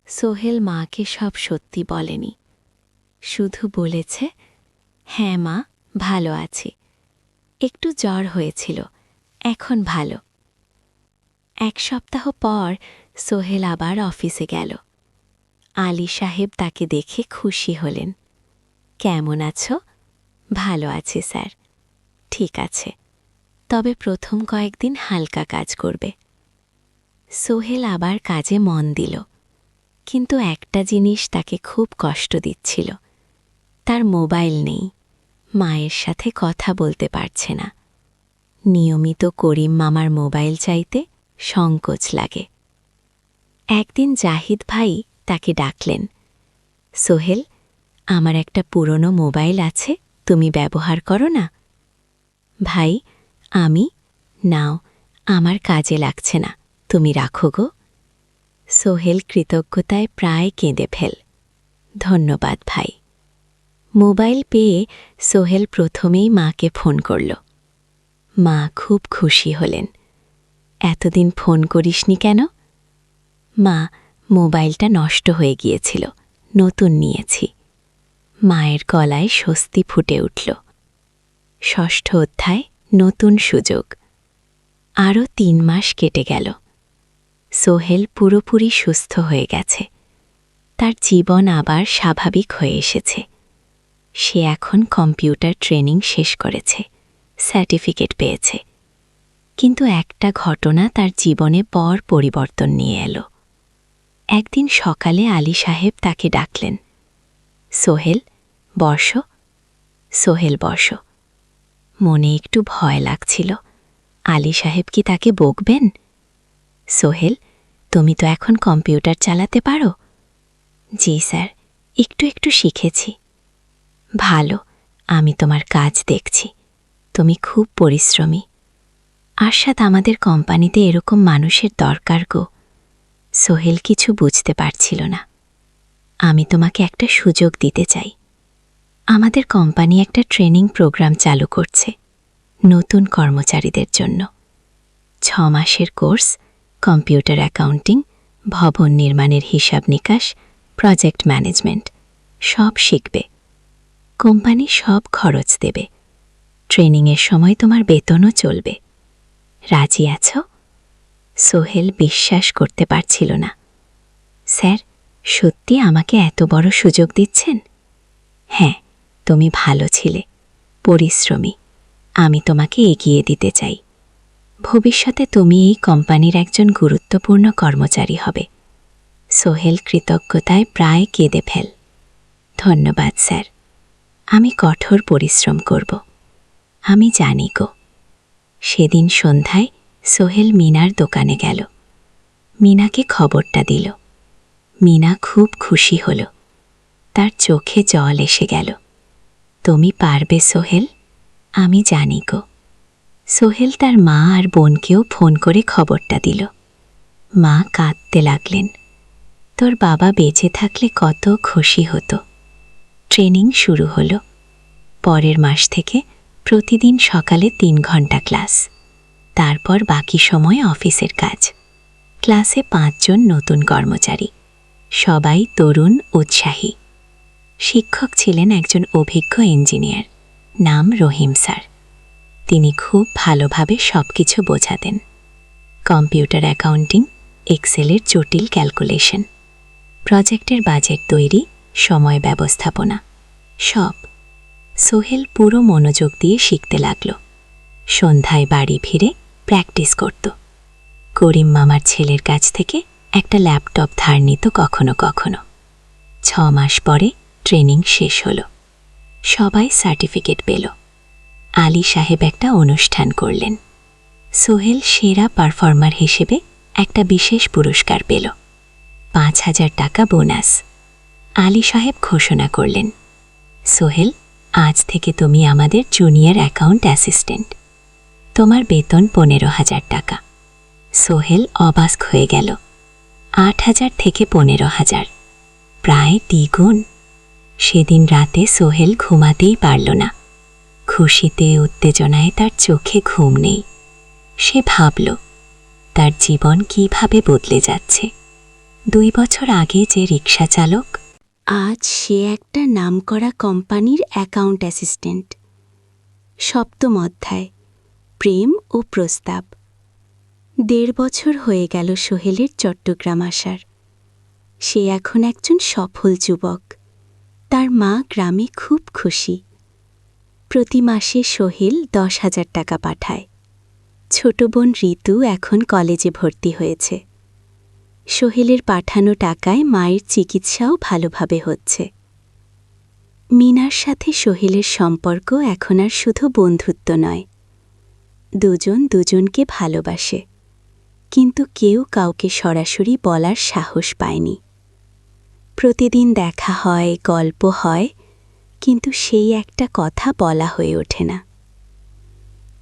সোহেল মাকে সব সত্যি বলেনি, শুধু বলেছে, হ্যাঁ মা, ভালো আছি, একটু জ্বর হয়েছিল, এখন ভালো। 1 সপ্তাহ পর সোহেল আবার অফিসে গেল। আলী সাহেব তাকে দেখে খুশি হলেন। কেমন আছো? ভালো আছি স্যার। ঠিক আছে, তবে প্রথম কয়েকদিন হালকা কাজ করবে। সোহেল আবার কাজে মন দিল, কিন্তু একটা জিনিস তাকে খুব কষ্ট দিচ্ছিল। তার মোবাইল নেই, মায়ের সাথে কথা বলতে পারছে না। নিয়মিত করিম মামার মোবাইল চাইতে সংকোচ লাগে। একদিন জাহিদ ভাই তাকে ডাকলেন, সোহেল, আমার একটা পুরনো মোবাইল আছে, তুমি ব্যবহার করো না? ভাই, আমি? নাও, আমার কাজে লাগছে না, তুমি রাখো গো। সোহেল কৃতজ্ঞতায় প্রায় কেঁদে ফেল। ধন্যবাদ ভাই। মোবাইল পেয়ে সোহেল প্রথমেই মাকে ফোন করল। মা খুব খুশি হলেন। এতদিন ফোন করিসনি কেন? মা, মোবাইলটা নষ্ট হয়ে গিয়েছিল, নতুন নিয়েছি। মায়ের গলায় স্বস্তি ফুটে উঠল। 6ষ্ঠ অধ্যায়, নতুন সুযোগ। আরও 3 মাস কেটে গেল। সোহেল পুরোপুরি সুস্থ হয়ে গেছে। তার জীবন আবার স্বাভাবিক হয়ে এসেছে। সে এখন কম্পিউটার ট্রেনিং শেষ করেছে, সার্টিফিকেট পেয়েছে। কিন্তু একটা ঘটনা তার জীবনে বড় পরিবর্তন নিয়ে এলো। একদিন সকালে আলী সাহেব তাকে ডাকলেন, সোহেল বর্ষ। সোহেল বর্ষ। মনে একটু ভয় লাগছিল, আলী সাহেব কি তাকে বকবেন? সোহেল, তুমি তো এখন কম্পিউটার চালাতে পারো? জি স্যার, একটু একটু শিখেছি। ভালো, আমি তোমার কাজ দেখছি। তুমি খুব পরিশ্রমী। আরশাদ, আমাদের কোম্পানিতে এরকম মানুষের দরকার গো। সোহেল কিছু বুঝতে পারছিল না। আমি তোমাকে একটা সুযোগ দিতে চাই। আমাদের কোম্পানি একটা ট্রেনিং প্রোগ্রাম চালু করছে নতুন কর্মচারীদের জন্য। 6 মাসের কোর্স, কম্পিউটার অ্যাকাউন্টিং, ভবন নির্মাণের হিসাব নিকাশ, প্রজেক্ট ম্যানেজমেন্ট সব শিখবে। কোম্পানি সব খরচ দেবে। ট্রেনিংয়ের সময় তোমার বেতনও চলবে। রাজি আছো? সোহেল বিশ্বাস করতে পারছিল না। স্যার, সত্যি আমাকে এত বড় সুযোগ দিচ্ছেন? হ্যাঁ, তুমি ভালো ছিলে, পরিশ্রমী। আমি তোমাকে এগিয়ে দিতে চাই। ভবিষ্যতে তুমি এই কোম্পানির একজন গুরুত্বপূর্ণ কর্মচারী হবে। সোহেল কৃতজ্ঞতায় প্রায় কেঁদে ফেল। ধন্যবাদ স্যার, আমি কঠোর পরিশ্রম করব। আমি জানি গো। সেদিন সন্ধ্যায় সোহেল মিনার দোকানে গেল। মিনাকে খবরটা দিল। মিনা খুব খুশি হল। তার চোখে জল এসে গেল। তুমি পারবে সোহেল, আমি জানি গো। সোহেল তার মা আর বোনকেও ফোন করে খবরটা দিল। মা কাঁদতে লাগলেন। তোর বাবা বেঁচে থাকলে কত খুশি হতো। ট্রেনিং শুরু হলো। পরের মাস থেকে প্রতিদিন সকালে 3 ঘন্টা ক্লাস, তারপর বাকি সময় অফিসের কাজ। ক্লাসে 5 জন নতুন কর্মচারী, সবাই তরুণ, উৎসাহী। শিক্ষক ছিলেন একজন অভিজ্ঞ ইঞ্জিনিয়ার, নাম রহিম স্যার। তিনি খুব ভালোভাবে সবকিছু বোঝাতেন। কম্পিউটার অ্যাকাউন্টিং, এক্সেলের জটিল ক্যালকুলেশন, প্রজেক্টের বাজেট তৈরি, সময় ব্যবস্থাপনা সব। সোহেল পুরো মনোযোগ দিয়ে শিখতে লাগল। সন্ধ্যায় বাড়ি ফিরে প্র্যাকটিস করত। করিম মামার ছেলের কাছ থেকে একটা ল্যাপটপ ধার নিত কখনো কখনো। 6 মাস পরে ট্রেনিং শেষ হলো। সবাই সার্টিফিকেট পেল। আলী সাহেব একটা অনুষ্ঠান করলেন। সোহেল সেরা পারফর্মার হিসেবে একটা বিশেষ পুরস্কার পেল, 5,000 টাকা বোনাস। আলী সাহেব ঘোষণা করলেন, সোহেল, আজ থেকে তুমি আমাদের জুনিয়র অ্যাকাউন্ট অ্যাসিস্ট্যান্ট। তোমার বেতন 15,000 টাকা। সোহেল অবাক হয়ে গেল। 8,000 থেকে 15,000, প্রায় দ্বিগুণ। সেদিন রাতে সোহেল ঘুমাতেই পারল না। খুশিতে উত্তেজনায় তার চোখে ঘুম নেই। সে ভাবল, তার জীবন কিভাবে বদলে যাচ্ছে। 2 বছর আগে যে রিক্সা চালক, আজ সে একটা নামকরা কোম্পানির অ্যাকাউন্ট অ্যাসিস্ট্যান্ট। 7ম অধ্যায়, প্রেম ও প্রস্তাব। 1.5 বছর হয়ে গেল সোহেলের চট্টগ্রাম আসার। সে এখন একজন সফল যুবক। তার মা গ্রামে খুব খুশি। প্রতি মাসে সোহেল 10,000 টাকা পাঠায়। ছোট বোন ঋতু এখন কলেজে ভর্তি হয়েছে। সোহেলের পাঠানো টাকায় মায়ের চিকিৎসাও ভালোভাবে হচ্ছে। মিনার সাথে সোহেলের সম্পর্ক এখন আর শুধু বন্ধুত্ব নয়। দুজন দুজনকে ভালোবাসে, কিন্তু কেউ কাউকে সরাসরি বলার সাহস পায়নি। প্রতিদিন দেখা হয়, গল্প হয়, কিন্তু সেই একটা কথা বলা হয়ে ওঠে না।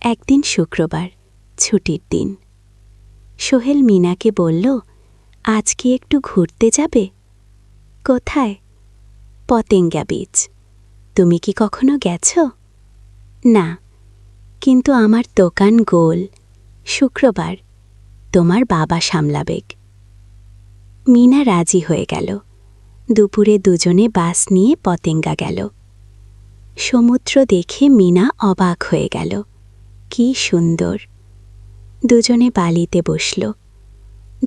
একদিন শুক্রবার, ছুটির দিন। সোহেল মিনাকে বলল, আজকে একটু ঘুরতে যাবে? কোথায়? পতেঙ্গা বিচ। তুমি কি কখনো গেছ? না, কিন্তু আমার দোকান গোল। শুক্রবার, তোমার বাবা সামলাবেগ। মিনা রাজি হয়ে গেল। দুপুরে দুজনে বাস নিয়ে পতেঙ্গা গেল। সমুদ্র দেখে মিনা অবাক হয়ে গেল। কি সুন্দর! দুজনে বালিতে বসল।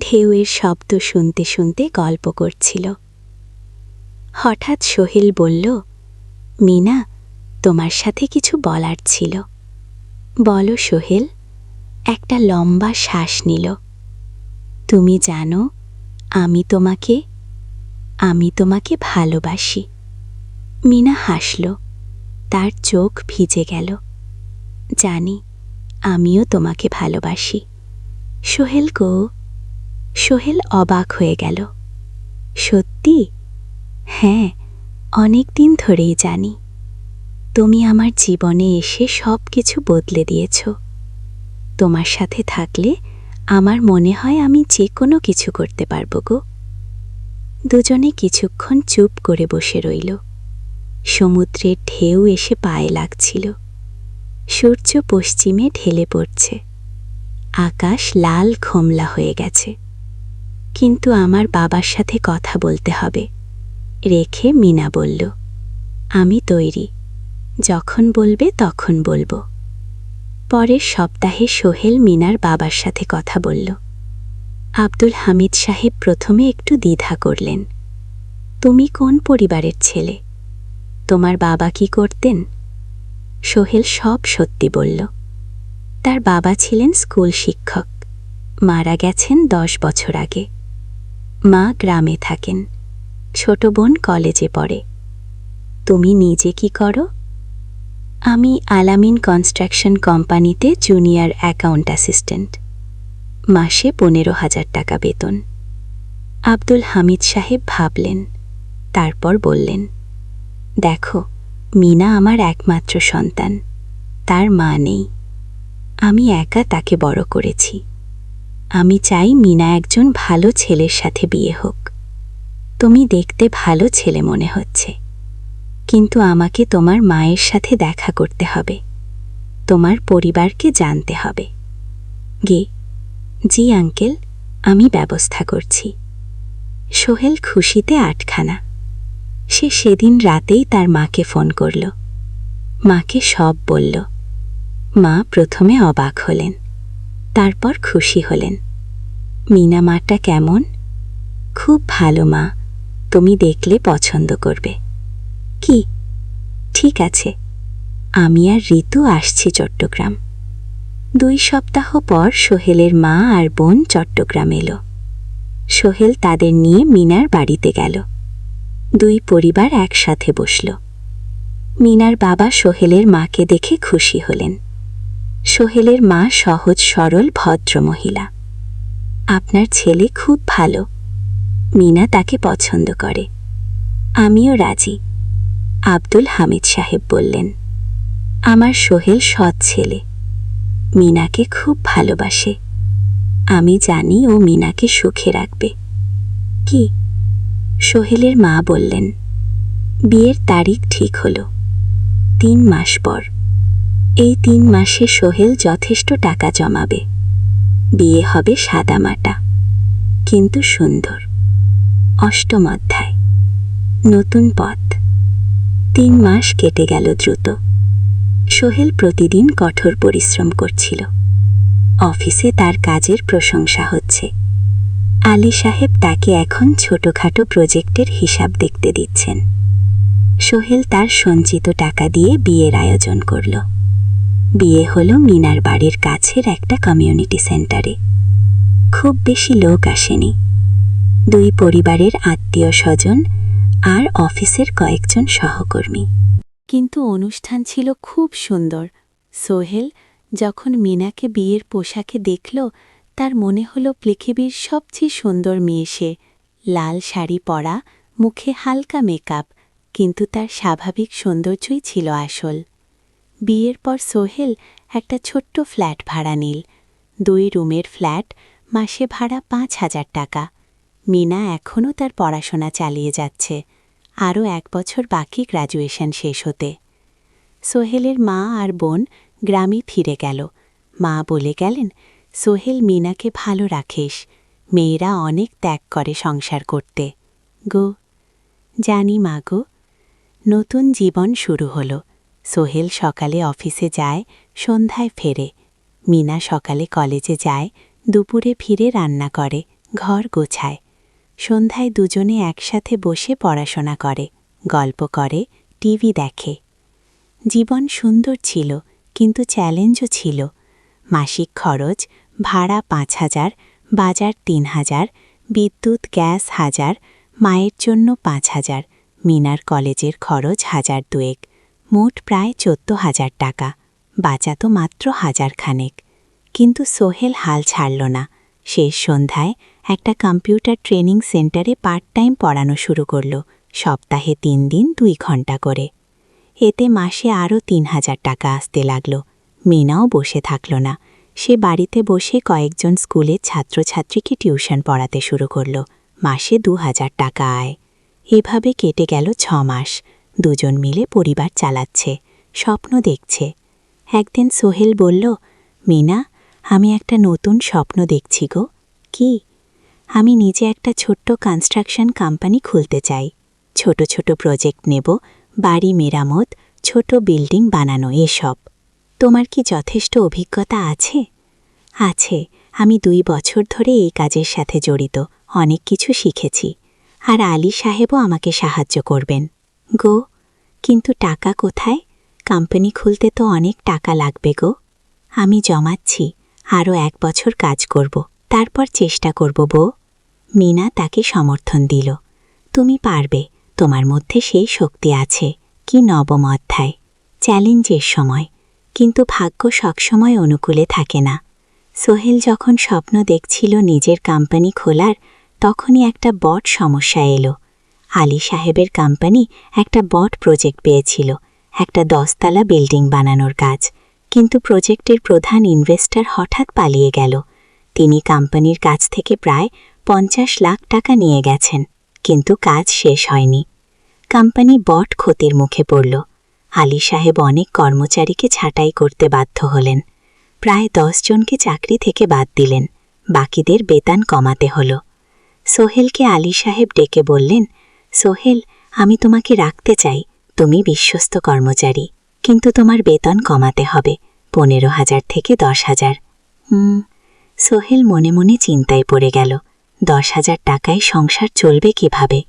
ঢেউয়ের শব্দ শুনতে শুনতে গল্প করছিল। হঠাৎ সোহেল বলল, মিনা, তোমার সাথে কিছু বলার ছিল। বলো সোহেল। একটা লম্বা শ্বাস নিল। তুমি জানো, আমি তোমাকে ভালোবাসি। মিনা হাসল, তার চোখ ভিজে গেল। জানি, আমিও তোমাকে ভালোবাসি। সোহেল গো। সোহেল অবাক হয়ে গেল। সত্যি? হ্যাঁ, অনেক দিন ধরেই জানি। তুমি আমার জীবনে এসে সব কিছু বদলে দিয়েছ। তোমার সাথে থাকলে আমার মনে হয় আমি যে কোনো কিছু করতে পারব গো। দুজনে কিছুক্ষণ চুপ করে বসে রইল। সমুদ্রের ঢেউ এসে পায়ে লাগছিল। সূর্য পশ্চিমে ঢেলে পড়ছে। আকাশ লাল খোমলা হয়ে গেছে। কিন্তু আমার বাবার সাথে কথা বলতে হবে, রেখে মিনা বলল, আমি তৈরি। যখন বলবে তখন বলবো। পরের সপ্তাহে সোহেল মিনার বাবার সাথে কথা বলল। আব্দুল হামিদ সাহেব প্রথমে একটু দ্বিধা করলেন। তুমি কোন পরিবারের ছেলে? তোমার বাবা কি করতেন? সোহেল সব সত্যি বলল। তার বাবা ছিলেন স্কুল শিক্ষক, মারা গেছেন 10 বছর আগে। মা গ্রামে থাকেন, ছোট বোন কলেজে পড়ে। তুমি নিজে কি করো? আমি আলামিন কনস্ট্রাকশন কোম্পানিতে জুনিয়র অ্যাকাউন্ট অ্যাসিস্ট্যান্ট। মাসে 15,000 টাকা বেতন। আব্দুল হামিদ সাহেব ভাবলেন, তারপর বললেন, দেখো, মিনা আমার একমাত্র সন্তান। তার মা নেই। আমি একা তাকে বড় করেছি। আমি চাই মিনা একজন ভালো ছেলের সাথে বিয়ে হোক। তুমি দেখতে ভালো ছেলে মনে হচ্ছে, কিন্তু আমাকে তোমার মায়ের সাথে দেখা করতে হবে। তোমার পরিবারকে জানতে হবে। জি আঙ্কেল, আমি ব্যবস্থা করছি। সোহেল খুশিতে আটখানা। সে সেদিন রাতেই তার মাকে ফোন করল। মাকে সব বলল। মা প্রথমে অবাক হলেন, তারপর খুশি হলেন। মিনা মাটা কেমন? খুব ভালো মা, তুমি দেখলে পছন্দ করবে। কি? ঠিক আছে, আমি আর ঋতু আসছি চট্টগ্রাম। 2 সপ্তাহ পর সোহেলের মা আর বোন চট্টগ্রাম এলো। সোহেল তাদের নিয়ে মিনার বাড়িতে গেল। 2 পরিবার একসাথে বসল। মিনার বাবা সোহেলের মাকে দেখে খুশি হলেন। সোহেলের মা সহজ সরল ভদ্র মহিলা। আপনার ছেলে খুব ভালো, মিনা তাকে পছন্দ করে। আমিও রাজি। আব্দুল হামিদ সাহেব বললেন, আমার সোহেল সৎ ছেলে, মিনাকে খুব ভালোবাসে। আমি জানি ও মিনাকে সুখে রাখবে। কি? সোহেলের মা বললেন, বিয়ের তারিখ ঠিক হলো 3 মাস পর। এই 3 মাসে সোহেল যথেষ্ট টাকা জমাবে। বিয়ে হবে সাদামাটা, কিন্তু সুন্দর। 8ম অধ্যায়, নতুন পথ। 3 মাস কেটে গেল দ্রুত। সোহেল প্রতিদিন কঠোর পরিশ্রম করছিল। অফিসে তার কাজের প্রশংসা হচ্ছে। আলী সাহেব তাকে এখন ছোটখাটো প্রজেক্টের হিসাব দেখতে দিচ্ছেন। সোহেল তার সঞ্চিত টাকা দিয়ে বিয়ের আয়োজন করল। বিয়ে হলো মিনার বাড়ির কাছের একটা কমিউনিটি সেন্টারে। খুব বেশি লোক আসেনি। 2 পরিবারের আত্মীয় স্বজন আর অফিসের কয়েকজন সহকর্মী। কিন্তু অনুষ্ঠান ছিল খুব সুন্দর। সোহেল যখন মিনাকে বিয়ের পোশাকে দেখল, তার মনে হলো পৃথিবীর সবচেয়ে সুন্দর মেয়ে সে। লাল শাড়ি পরা, মুখে হালকা মেকআপ, কিন্তু তার স্বাভাবিক সৌন্দর্যই ছিল আসল। বিয়ের পর সোহেল একটা ছোট্ট ফ্ল্যাট ভাড়া নিল। 2 রুমের ফ্ল্যাট, মাসে ভাড়া 5,000 টাকা। মিনা এখনও তার পড়াশোনা চালিয়ে যাচ্ছে। আরও 1 বছর বাকি গ্র্যাজুয়েশন শেষ হতে। সোহেলের মা আর বোন গ্রামে ফিরে গেল। মা বলে গেলেন, সোহেল মিনাকে ভালো রাখিস। মেয়েরা অনেক ত্যাগ করে সংসার করতে। গো। জানি মা গো। নতুন জীবন শুরু হলো। সোহেল সকালে অফিসে যায়, সন্ধ্যায় ফেরে। মিনা সকালে কলেজে যায়, দুপুরে ফিরে রান্না করে, ঘর গোছায়। সন্ধ্যায় দুজনে একসাথে বসে পড়াশোনা করে, গল্প করে, টিভি দেখে। জীবন সুন্দর ছিল, কিন্তু চ্যালেঞ্জও ছিল। মাসিক খরচ, ভাড়া ৫,০০০, বাজার ৩,০০০, বিদ্যুৎ গ্যাস ১,০০০, মায়ের জন্য ৫,০০০, মিনার কলেজের খরচ ১,০০০-২,০০০, মোট প্রায় ১৪,০০০ টাকা। বাঁচা তো মাত্র ১,০০০ খানেক। কিন্তু সোহেল হাল ছাড়ল না। শেষ সন্ধ্যায় একটা কম্পিউটার ট্রেনিং সেন্টারে পার্ট টাইম পড়ানো শুরু করল, সপ্তাহে ৩ দিন ২ ঘন্টা করে। এতে মাসে আরও ৩,০০০ টাকা আসতে লাগল। মিনাও বসে থাকল না। সে বাড়িতে বসে কয়েকজন স্কুলের ছাত্রছাত্রীকে টিউশন পড়াতে শুরু করল। মাসে ২,০০০ টাকা আয়। এভাবে কেটে গেল ৬ মাস। দুজন মিলে পরিবার চালাচ্ছে, স্বপ্ন দেখছে। একদিন সোহেল বলল, মিনা, আমি একটা নতুন স্বপ্ন দেখছি গো। কি? আমি নিজে একটা ছোট্ট কনস্ট্রাকশন কোম্পানি খুলতে চাই। ছোট ছোট প্রজেক্ট নেব, বাড়ি মেরামত, ছোট বিল্ডিং বানানো, এসব। তোমার কি যথেষ্ট অভিজ্ঞতা আছে? আছে, আমি ২ বছর ধরে এই কাজের সাথে জড়িত, অনেক কিছু শিখেছি। আর আলী সাহেবও আমাকে সাহায্য করবেন। গো, কিন্তু টাকা কোথায়? কোম্পানি খুলতে তো অনেক টাকা লাগবে গো। আমি জমাচ্ছি, আরও ১ বছর কাজ করব, তারপর চেষ্টা করব বউ। মিনা তাকে সমর্থন দিল। তুমি পারবে, তোমার মধ্যে সেই শক্তি আছে। কি নবম অধ্যায়, চ্যালেঞ্জের সময়। কিন্তু ভাগ্য সবসময় অনুকূলে থাকে না। সোহেল যখন স্বপ্ন দেখছিল নিজের কোম্পানি খোলার, তখনই একটা বড় সমস্যা এলো। আলী সাহেবের কোম্পানি একটা বড় প্রজেক্ট পেয়েছিল, একটা ১০ তলা বিল্ডিং বানানোর কাজ। কিন্তু প্রজেক্টের প্রধান ইনভেস্টর হঠাৎ পালিয়ে গেল। তিনি কোম্পানির কাছ থেকে প্রায় ৫০ লাখ টাকা নিয়ে গেছেন, কিন্তু কাজ শেষ হয়নি। কোম্পানি বড় ক্ষতির মুখে পড়ল। আলী সাহেব অনেক কর্মচারীকে ছাঁটাই করতে বাধ্য হলেন। প্রায় ১০ জনকে চাকরি থেকে বাদ দিলেন, বাকিদের বেতন কমাতে হল। সোহেলকে আলী সাহেব ডেকে বললেন, সোহেল, আমি তোমাকে রাখতে চাই, তুমি বিশ্বস্ত কর্মচারী, কিন্তু তোমার বেতন কমাতে হবে ১৫,০০০ থেকে ১০,০০০। সোহেল মনে মনে চিন্তায় পড়ে গেল। ১০,০০০ টাকায় সংসার চলবে কিভাবে?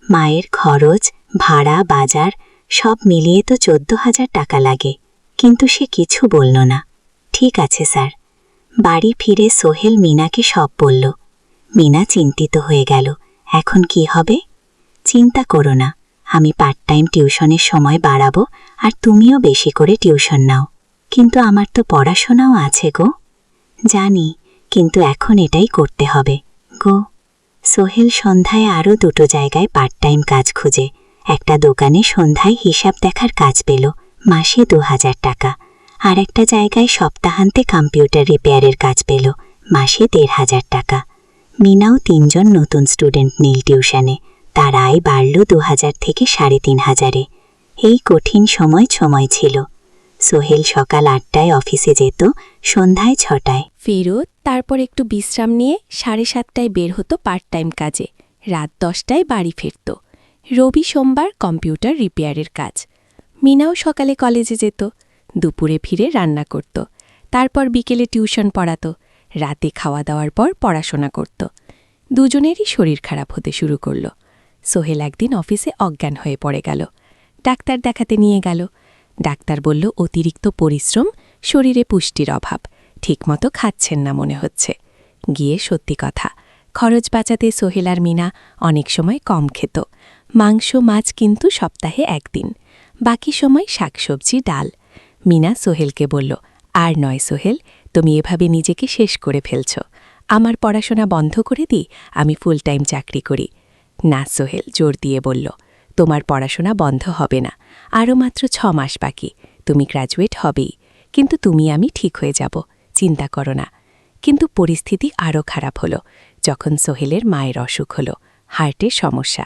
মায়ের খরচ, ভাড়া, বাজার সব মিলিয়ে তো ১৪,০০০ টাকা লাগে। কিন্তু সে কিছু বলল না। ঠিক আছে স্যার। বাড়ি ফিরে সোহেল মিনাকে সব বলল। মিনা চিন্তিত হয়ে গেল। এখন কি হবে? চিন্তা করো না, আমি পার্ট টাইম টিউশনের সময় বাড়াবো, আর তুমিও বেশি করে টিউশন নাও। কিন্তু আমার তো পড়াশোনাও আছে গো। জানি, কিন্তু এখন এটাই করতে হবে গো। সোহেল সন্ধ্যায় আরও ২টো জায়গায় পার্ট টাইম কাজ খুঁজে। একটা দোকানে সন্ধ্যায় হিসাব দেখার কাজ পেল, মাসে ২,০০০ টাকা। আর একটা জায়গায় সপ্তাহান্তে কম্পিউটার রিপেয়ারের কাজ পেল, মাসে ১,৫০০ টাকা। মিনাও ৩ জন নতুন স্টুডেন্ট নীল টিউশনে। তার আয় বাড়ল ২,০০০ থেকে ৩,৫০০-এ। এই কঠিন সময় ছিল। সোহেল সকাল ৮টায় অফিসে যেত, সন্ধ্যায় ৬টায় ফেরত, তারপর একটু বিশ্রাম নিয়ে ৭:৩০টায় বের হতো পার্ট টাইম কাজে। রাত ১০টায় বাড়ি ফিরত। রবি সোমবার কম্পিউটার রিপেয়ারের কাজ। মিনাও সকালে কলেজে যেত, দুপুরে ফিরে রান্না করত, তারপর বিকেলে টিউশন পড়াতো, রাতে খাওয়া দাওয়ার পর পড়াশোনা করত। দুজনেরই শরীর খারাপ হতে শুরু করল। সোহেল একদিন অফিসে অজ্ঞান হয়ে পড়ে গেল। ডাক্তার দেখাতে নিয়ে গেল। ডাক্তার বলল, অতিরিক্ত পরিশ্রম, শরীরে পুষ্টির অভাব, ঠিকমতো খাচ্ছেন না মনে হচ্ছে। গিয়ে সত্যি কথা, খরচ বাঁচাতে সোহেল আর মিনা অনেক সময় কম খেত। মাংস মাছ কিন্তু সপ্তাহে ১ দিন, বাকি সময় শাকসবজি, ডাল। মিনা সোহেলকে বলল, আর নয় সোহেল, তুমি এভাবে নিজেকে শেষ করে ফেলছ। আমার পড়াশোনা বন্ধ করে দিই, আমি ফুল টাইম চাকরি করি। না সোহেল জোর দিয়ে বলল, তোমার পড়াশোনা বন্ধ হবে না, আরও মাত্র ৬ মাস বাকি, তুমি গ্র্যাজুয়েট হবেই। কিন্তু তুমি আমি ঠিক হয়ে যাব, চিন্তা করো না। কিন্তু পরিস্থিতি আরও খারাপ হলো যখন সোহেলের মায়ের অসুখ হলো, হার্টের সমস্যা।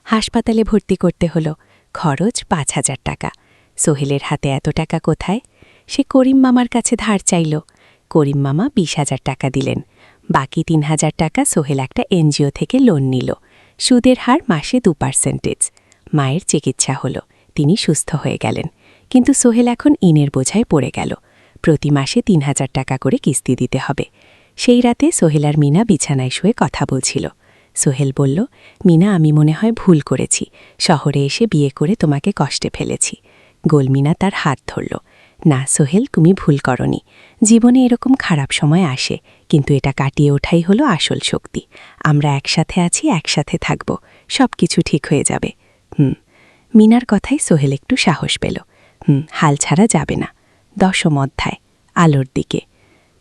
হাসপাতালে ভর্তি করতে হলো, খরচ ৫,০০০ টাকা। সোহেলের হাতে এত টাকা কোথায়? সে করিম মামার কাছে ধার চাইল। করিম মামা ২০,০০০ টাকা দিলেন। বাকি ৩,০০০ টাকা সোহেল একটা এনজিও থেকে লোন নিল। সুদের হার মাসে ২%। মায়ের চিকিৎসা হলো, তিনি সুস্থ হয়ে গেলেন। কিন্তু সোহেল এখন ঋণের বোঝায় পড়ে গেল। প্রতি মাসে ৩,০০০ টাকা করে কিস্তি দিতে হবে। সেই রাতে সোহেল আর মিনা বিছানায় শুয়ে কথা বলছিল। সোহেল বলল, মিনা আমি মনে হয় ভুল করেছি, শহরে এসে বিয়ে করে তোমাকে কষ্টে ফেলেছি। গোলমিনা তার হাত ধরল। না সোহেল, তুমি ভুল করনি। জীবনে এরকম খারাপ সময় আসে, কিন্তু এটা কাটিয়ে ওঠাই হলো আসল শক্তি। আমরা একসাথে আছি, একসাথে থাকব, সব কিছু ঠিক হয়ে যাবে। মিনার কথাই সোহেল একটু সাহস পেল। হাল ছাড়া যাবে না। 10ম অধ্যায়, আলোর দিকে।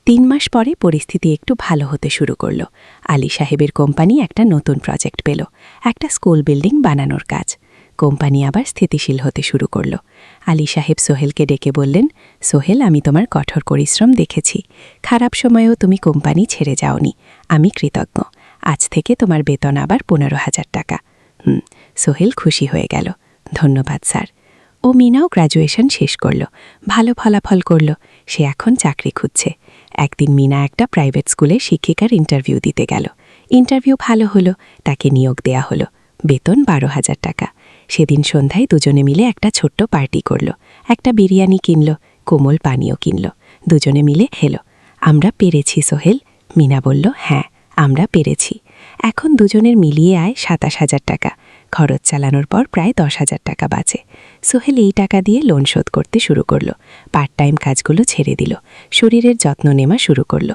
3 মাস পরে পরিস্থিতি একটু ভালো হতে শুরু করল। আলী সাহেবের কোম্পানি একটা নতুন প্রজেক্ট পেল, একটা স্কুল বিল্ডিং বানানোর কাজ। কোম্পানি আবার স্থিতিশীল হতে শুরু করল। আলী সাহেব সোহেলকে ডেকে বললেন, সোহেল, আমি তোমার কঠোর পরিশ্রম দেখেছি। খারাপ সময়েও তুমি কোম্পানি ছেড়ে যাওনি। আমি কৃতজ্ঞ। আজ থেকে তোমার বেতন আবার 15,000 টাকা। সোহেল খুশি হয়ে গেল। ধন্যবাদ স্যার। ও মিনাও গ্র্যাজুয়েশন শেষ করল, ভালো ফলাফল করল। সে এখন চাকরি খুঁজছে। একদিন মিনা একটা প্রাইভেট স্কুলে শিক্ষিকার ইন্টারভিউ দিতে গেল। ইন্টারভিউ ভালো হলো, তাকে নিয়োগ দেয়া হলো। বেতন 12,000 টাকা। সেদিন সন্ধ্যায় দুজনে মিলে একটা ছোট্ট পার্টি করল। একটা বিরিয়ানি কিনল, কোমল পানীয় কিনল, দুজনে মিলে খেলো। আমরা পেরেছি সোহেল। মিনা বলল, হ্যাঁ আমরা পেরেছি। এখন দুজনের মিলিয়ে আয় 27,000 টাকা। খরচ চালানোর পর প্রায় 10,000 টাকা বাঁচে। সোহেল এই টাকা দিয়ে লোন শোধ করতে শুরু করল। পার্ট টাইম কাজগুলো ছেড়ে দিল। শরীরের যত্ন নেওয়া শুরু করল।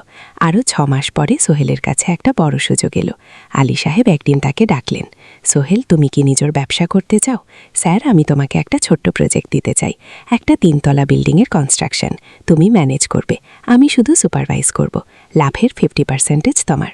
আরও 6 মাস পরে সোহেলের কাছে একটা বড় সুযোগ এলো। আলী সাহেব একদিন তাকে ডাকলেন, সোহেল, তুমি কি নিজের ব্যবসা করতে চাও? স্যার, আমি তোমাকে একটা ছোট্ট প্রজেক্ট দিতে চাই, একটা 3তলা বিল্ডিংয়ের কনস্ট্রাকশন। তুমি ম্যানেজ করবে, আমি শুধু সুপারভাইজ করব। লাভের 50% তোমার।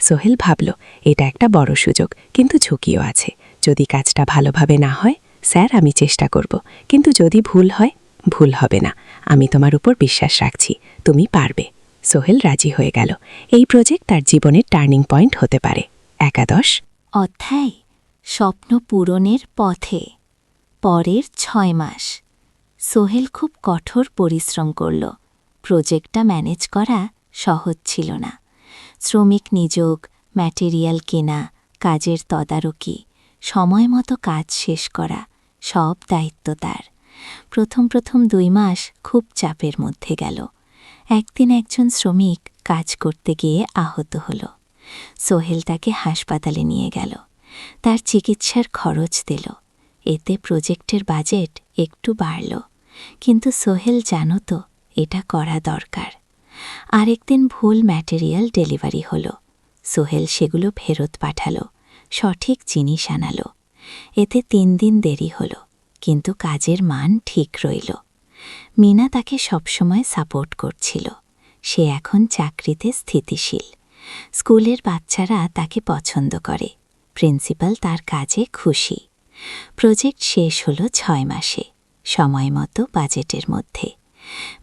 সোহেল ভাবল, এটা একটা বড় সুযোগ, কিন্তু ঝুঁকিও আছে। যদি কাজটা ভালোভাবে না হয়, স্যার আমি চেষ্টা করব, কিন্তু যদি ভুল হয়, ভুল হবে না। আমি তোমার উপর বিশ্বাস রাখছি, তুমি পারবে। সোহেল রাজি হয়ে গেল। এই প্রজেক্ট তার জীবনের টার্নিং পয়েন্ট হতে পারে। 11 অধ্যায়, স্বপ্ন পূরণের পথে। পরের 6 মাস সোহেল খুব কঠোর পরিশ্রম করল। প্রজেক্টটা ম্যানেজ করা সহজ ছিল না। শ্রমিক নিযোগ, ম্যাটেরিয়াল কেনা, কাজের তদারকি, সময় মতো কাজ শেষ করা, সব দায়িত্ব তার। প্রথম 2 মাস খুব চাপের মধ্যে গেল। একদিন একজন শ্রমিক কাজ করতে গিয়ে আহত হল। সোহেল তাকে হাসপাতালে নিয়ে গেল, তার চিকিৎসার খরচ দিল। এতে প্রজেক্টের বাজেট একটু বাড়ল, কিন্তু সোহেল জানত এটা করা দরকার। আরেকদিন ভুল ম্যাটেরিয়াল ডেলিভারি হলো। সোহেল সেগুলো ফেরত পাঠালো, সঠিক জিনিস আনালো। এতে 3 দিন দেরি হলো, কিন্তু কাজের মান ঠিক রইল। মিনা তাকে সবসময় সাপোর্ট করছিল। সে এখন চাকরিতে স্থিতিশীল। স্কুলের বাচ্চারা তাকে পছন্দ করে। প্রিন্সিপাল তার কাজে খুশি। প্রজেক্ট শেষ হলো 6 মাসে, সময় মতো বাজেটের মধ্যে।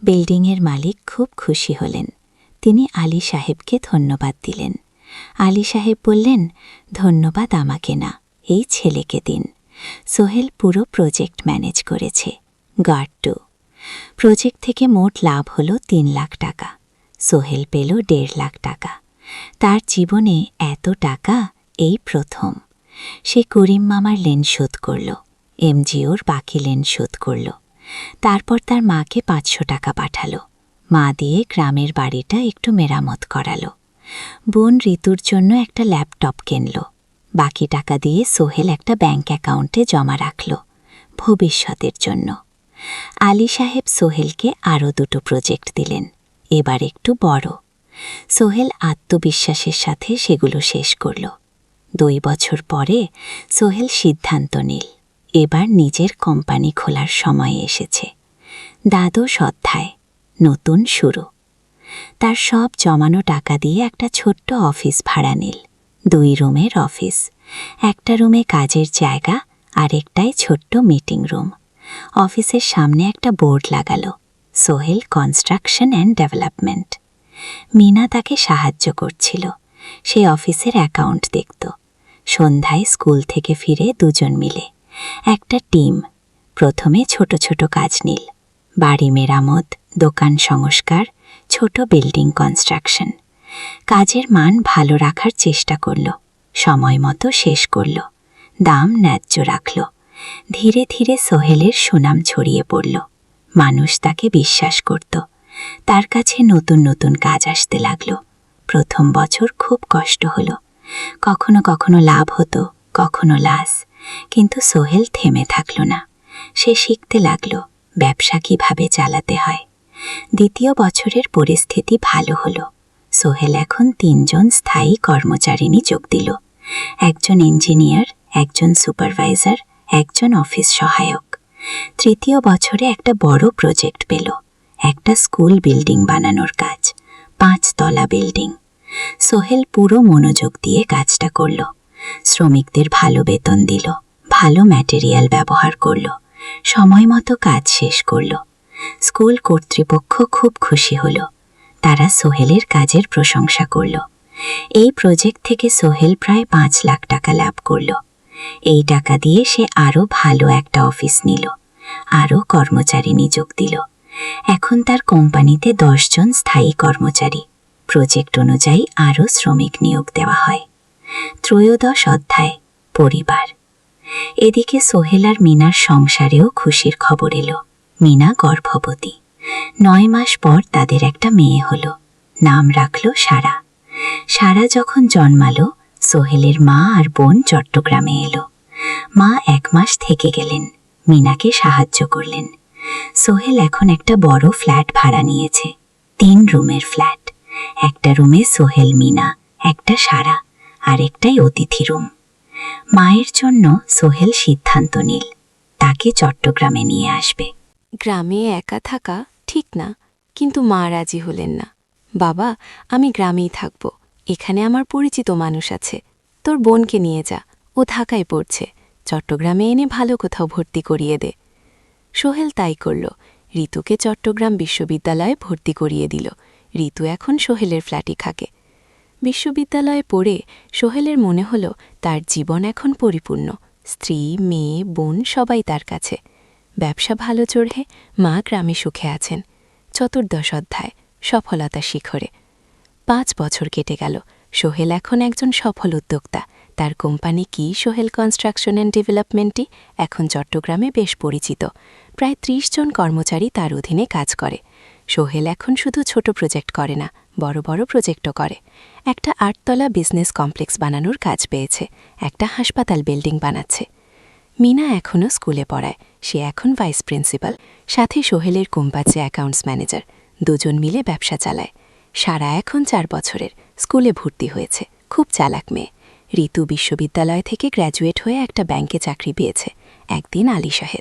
বিল্ডিংয়ের মালিক খুব খুশি হলেন। তিনি আলী সাহেবকে ধন্যবাদ দিলেন। আলী সাহেব বললেন, ধন্যবাদ আমাকে না, এই ছেলেকে দিন। সোহেল পুরো প্রজেক্ট ম্যানেজ করেছে। গার্ড 2। প্রজেক্ট থেকে মোট লাভ হলো 3 লাখ টাকা। সোহেল পেল 1.5 লাখ টাকা। তার জীবনে এত টাকা এই প্রথম। সে করিম মামার লেন শোধ করল, এমজিওর বাকি লেন শোধ করল। তারপর তার মাকে 500 টাকা পাঠালো। মা দিয়ে গ্রামের বাড়িটা একটু মেরামত করালো। বোন ঋতুর জন্য একটা ল্যাপটপ কিনল। বাকি টাকা দিয়ে সোহেল একটা ব্যাংক অ্যাকাউন্টে জমা রাখল, ভবিষ্যতের জন্য। আলী সাহেব সোহেলকে আরও 2টো প্রজেক্ট দিলেন, এবার একটু বড়। সোহেল আত্মবিশ্বাসের সাথে সেগুলো শেষ করল। 2 বছর পরে সোহেল সিদ্ধান্ত নিল, এবার নিজের কোম্পানি খোলার সময় এসেছে। দ্বাদশ অধ্যায়, নতুন শুরু। তার সব জমানো টাকা দিয়ে একটা ছোট্ট অফিস ভাড়া নিল। 2 রুমের অফিস, একটা রুমে কাজের জায়গা, আরেকটায় ছোট্ট মিটিং রুম। অফিসের সামনে একটা বোর্ড লাগালো, Sohel construction and development. Mina তাকে সাহায্য করছিল। সে অফিসের অ্যাকাউন্ট দেখত। সন্ধ্যায় স্কুল থেকে ফিরে দুজন মিলে একটা টিম। প্রথমে ছোট ছোট কাজ নিল, বাড়ি মেরামত, দোকান সংস্কার, ছোট বিল্ডিং কনস্ট্রাকশন। কাজের মান ভালো রাখার চেষ্টা করল, সময় মতো শেষ করল, দাম ন্যায্য রাখল। ধীরে ধীরে সোহেলের সুনাম ছড়িয়ে পড়ল। মানুষ তাকে বিশ্বাস করত। তার কাছে নতুন নতুন কাজ আসতে লাগল। প্রথম বছর খুব কষ্ট হলো, কখনো কখনো লাভ হতো, কখনো লস, কিন্তু সোহেল থেমে থাকল না। সে শিখতে লাগল ব্যবসা কিভাবে চালাতে হয়। দ্বিতীয় বছরের পরিস্থিতি ভালো হলো। সোহেল এখন 3 জন স্থায়ী কর্মচারী নিয়োগ দিল। একজন ইঞ্জিনিয়ার, একজন সুপারভাইজার, একজন অফিস সহায়ক। তৃতীয় বছরে একটা বড় প্রজেক্ট পেল, একটা স্কুল বিল্ডিং বানানোর কাজ, 5 তলা বিল্ডিং। সোহেল পুরো মনোযোগ দিয়ে কাজটা করল। শ্রমিকদের ভালো বেতন দিল, ভালো ম্যাটেরিয়াল ব্যবহার করল, সময় মতো কাজ শেষ করল। স্কুল কর্তৃপক্ষ খুব খুশি হল। তারা সোহেলের কাজের প্রশংসা করল। এই প্রজেক্ট থেকে সোহেল প্রায় 5 লাখ টাকা লাভ করল। এই টাকা দিয়ে সে আরও ভালো একটা অফিস নিল, আরও কর্মচারী নিয়োগ দিল। এখন তার কোম্পানিতে 10 জন স্থায়ী কর্মচারী। প্রজেক্ট অনুযায়ী আরও শ্রমিক নিয়োগ দেওয়া হয়। ত্রয়োদশ অধ্যায়, পরিবার। এদিকে সোহেল আর মিনার সংসারেও খুশির খবর এলো। মিনা গর্ভবতী। 9 মাস পর তাদের একটা মেয়ে হলো। নাম রাখল সারা। সারা যখন জন্মালো, সোহেলের মা আর বোন চট্টগ্রামে এলো। মা 1 মাস থেকে গেলেন, মিনাকে সাহায্য করলেন। সোহেল এখন একটা বড় ফ্ল্যাট ভাড়া নিয়েছে, 3 রুমের ফ্ল্যাট। একটা রুমে সোহেল, মিনা, একটা সারা, আর একটাই অতিথি রুম। মায়ের জন্য সোহেল সিদ্ধান্ত নিল তাকে চট্টগ্রামে নিয়ে আসবে। গ্রামে একা থাকা ঠিক না, কিন্তু মা রাজি হলেন না। বাবা, আমি গ্রামেই থাকব, এখানে আমার পরিচিত মানুষ আছে। তোর বোনকে নিয়ে যা, ও ঢাকায় পড়ছে, চট্টগ্রামে এনে ভালো কোথাও ভর্তি করিয়ে দে। সোহেল তাই করল। ঋতুকে চট্টগ্রাম বিশ্ববিদ্যালয়ে ভর্তি করিয়ে দিল। ঋতু এখন সোহেলের ফ্ল্যাটে থাকে। বিশ্ববিদ্যালয়ে পড়ে সোহেলের মনে হল তার জীবন এখন পরিপূর্ণ। স্ত্রী, মেয়ে, বোন সবাই তার কাছে। ব্যবসা ভালো চড়ে মা গ্রামে সুখে আছেন। চতুর্দশ অধ্যায়, সফলতা শিখরে। 5 বছর কেটে গেল। সোহেল এখন একজন সফল উদ্যোক্তা। তার কোম্পানি কি সোহেল কনস্ট্রাকশন অ্যান্ড ডেভেলপমেন্টই এখন চট্টগ্রামে বেশ পরিচিত। প্রায় 30 জন কর্মচারী তার অধীনে কাজ করে। সোহেল এখন শুধু ছোট প্রজেক্ট করে না, বড় বড় প্রজেক্টও করে। একটা 8 তলা বিজনেস কমপ্লেক্স বানানোর কাজ পেয়েছে, একটা হাসপাতাল বিল্ডিং বানাচ্ছে। মিনা এখনও স্কুলে পড়ায়, সে এখন ভাইস প্রিন্সিপাল। সাথে সোহেলের কোম্পানিতে অ্যাকাউন্টস ম্যানেজার। 2 জন মিলে ব্যবসা চালায়। সারা এখন 4 বছরের, স্কুলে ভর্তি হয়েছে, খুব চালাক মেয়ে। ঋতু বিশ্ববিদ্যালয় থেকে গ্র্যাজুয়েট হয়ে একটা ব্যাংকে চাকরি পেয়েছে। একদিন আলী সাহেব,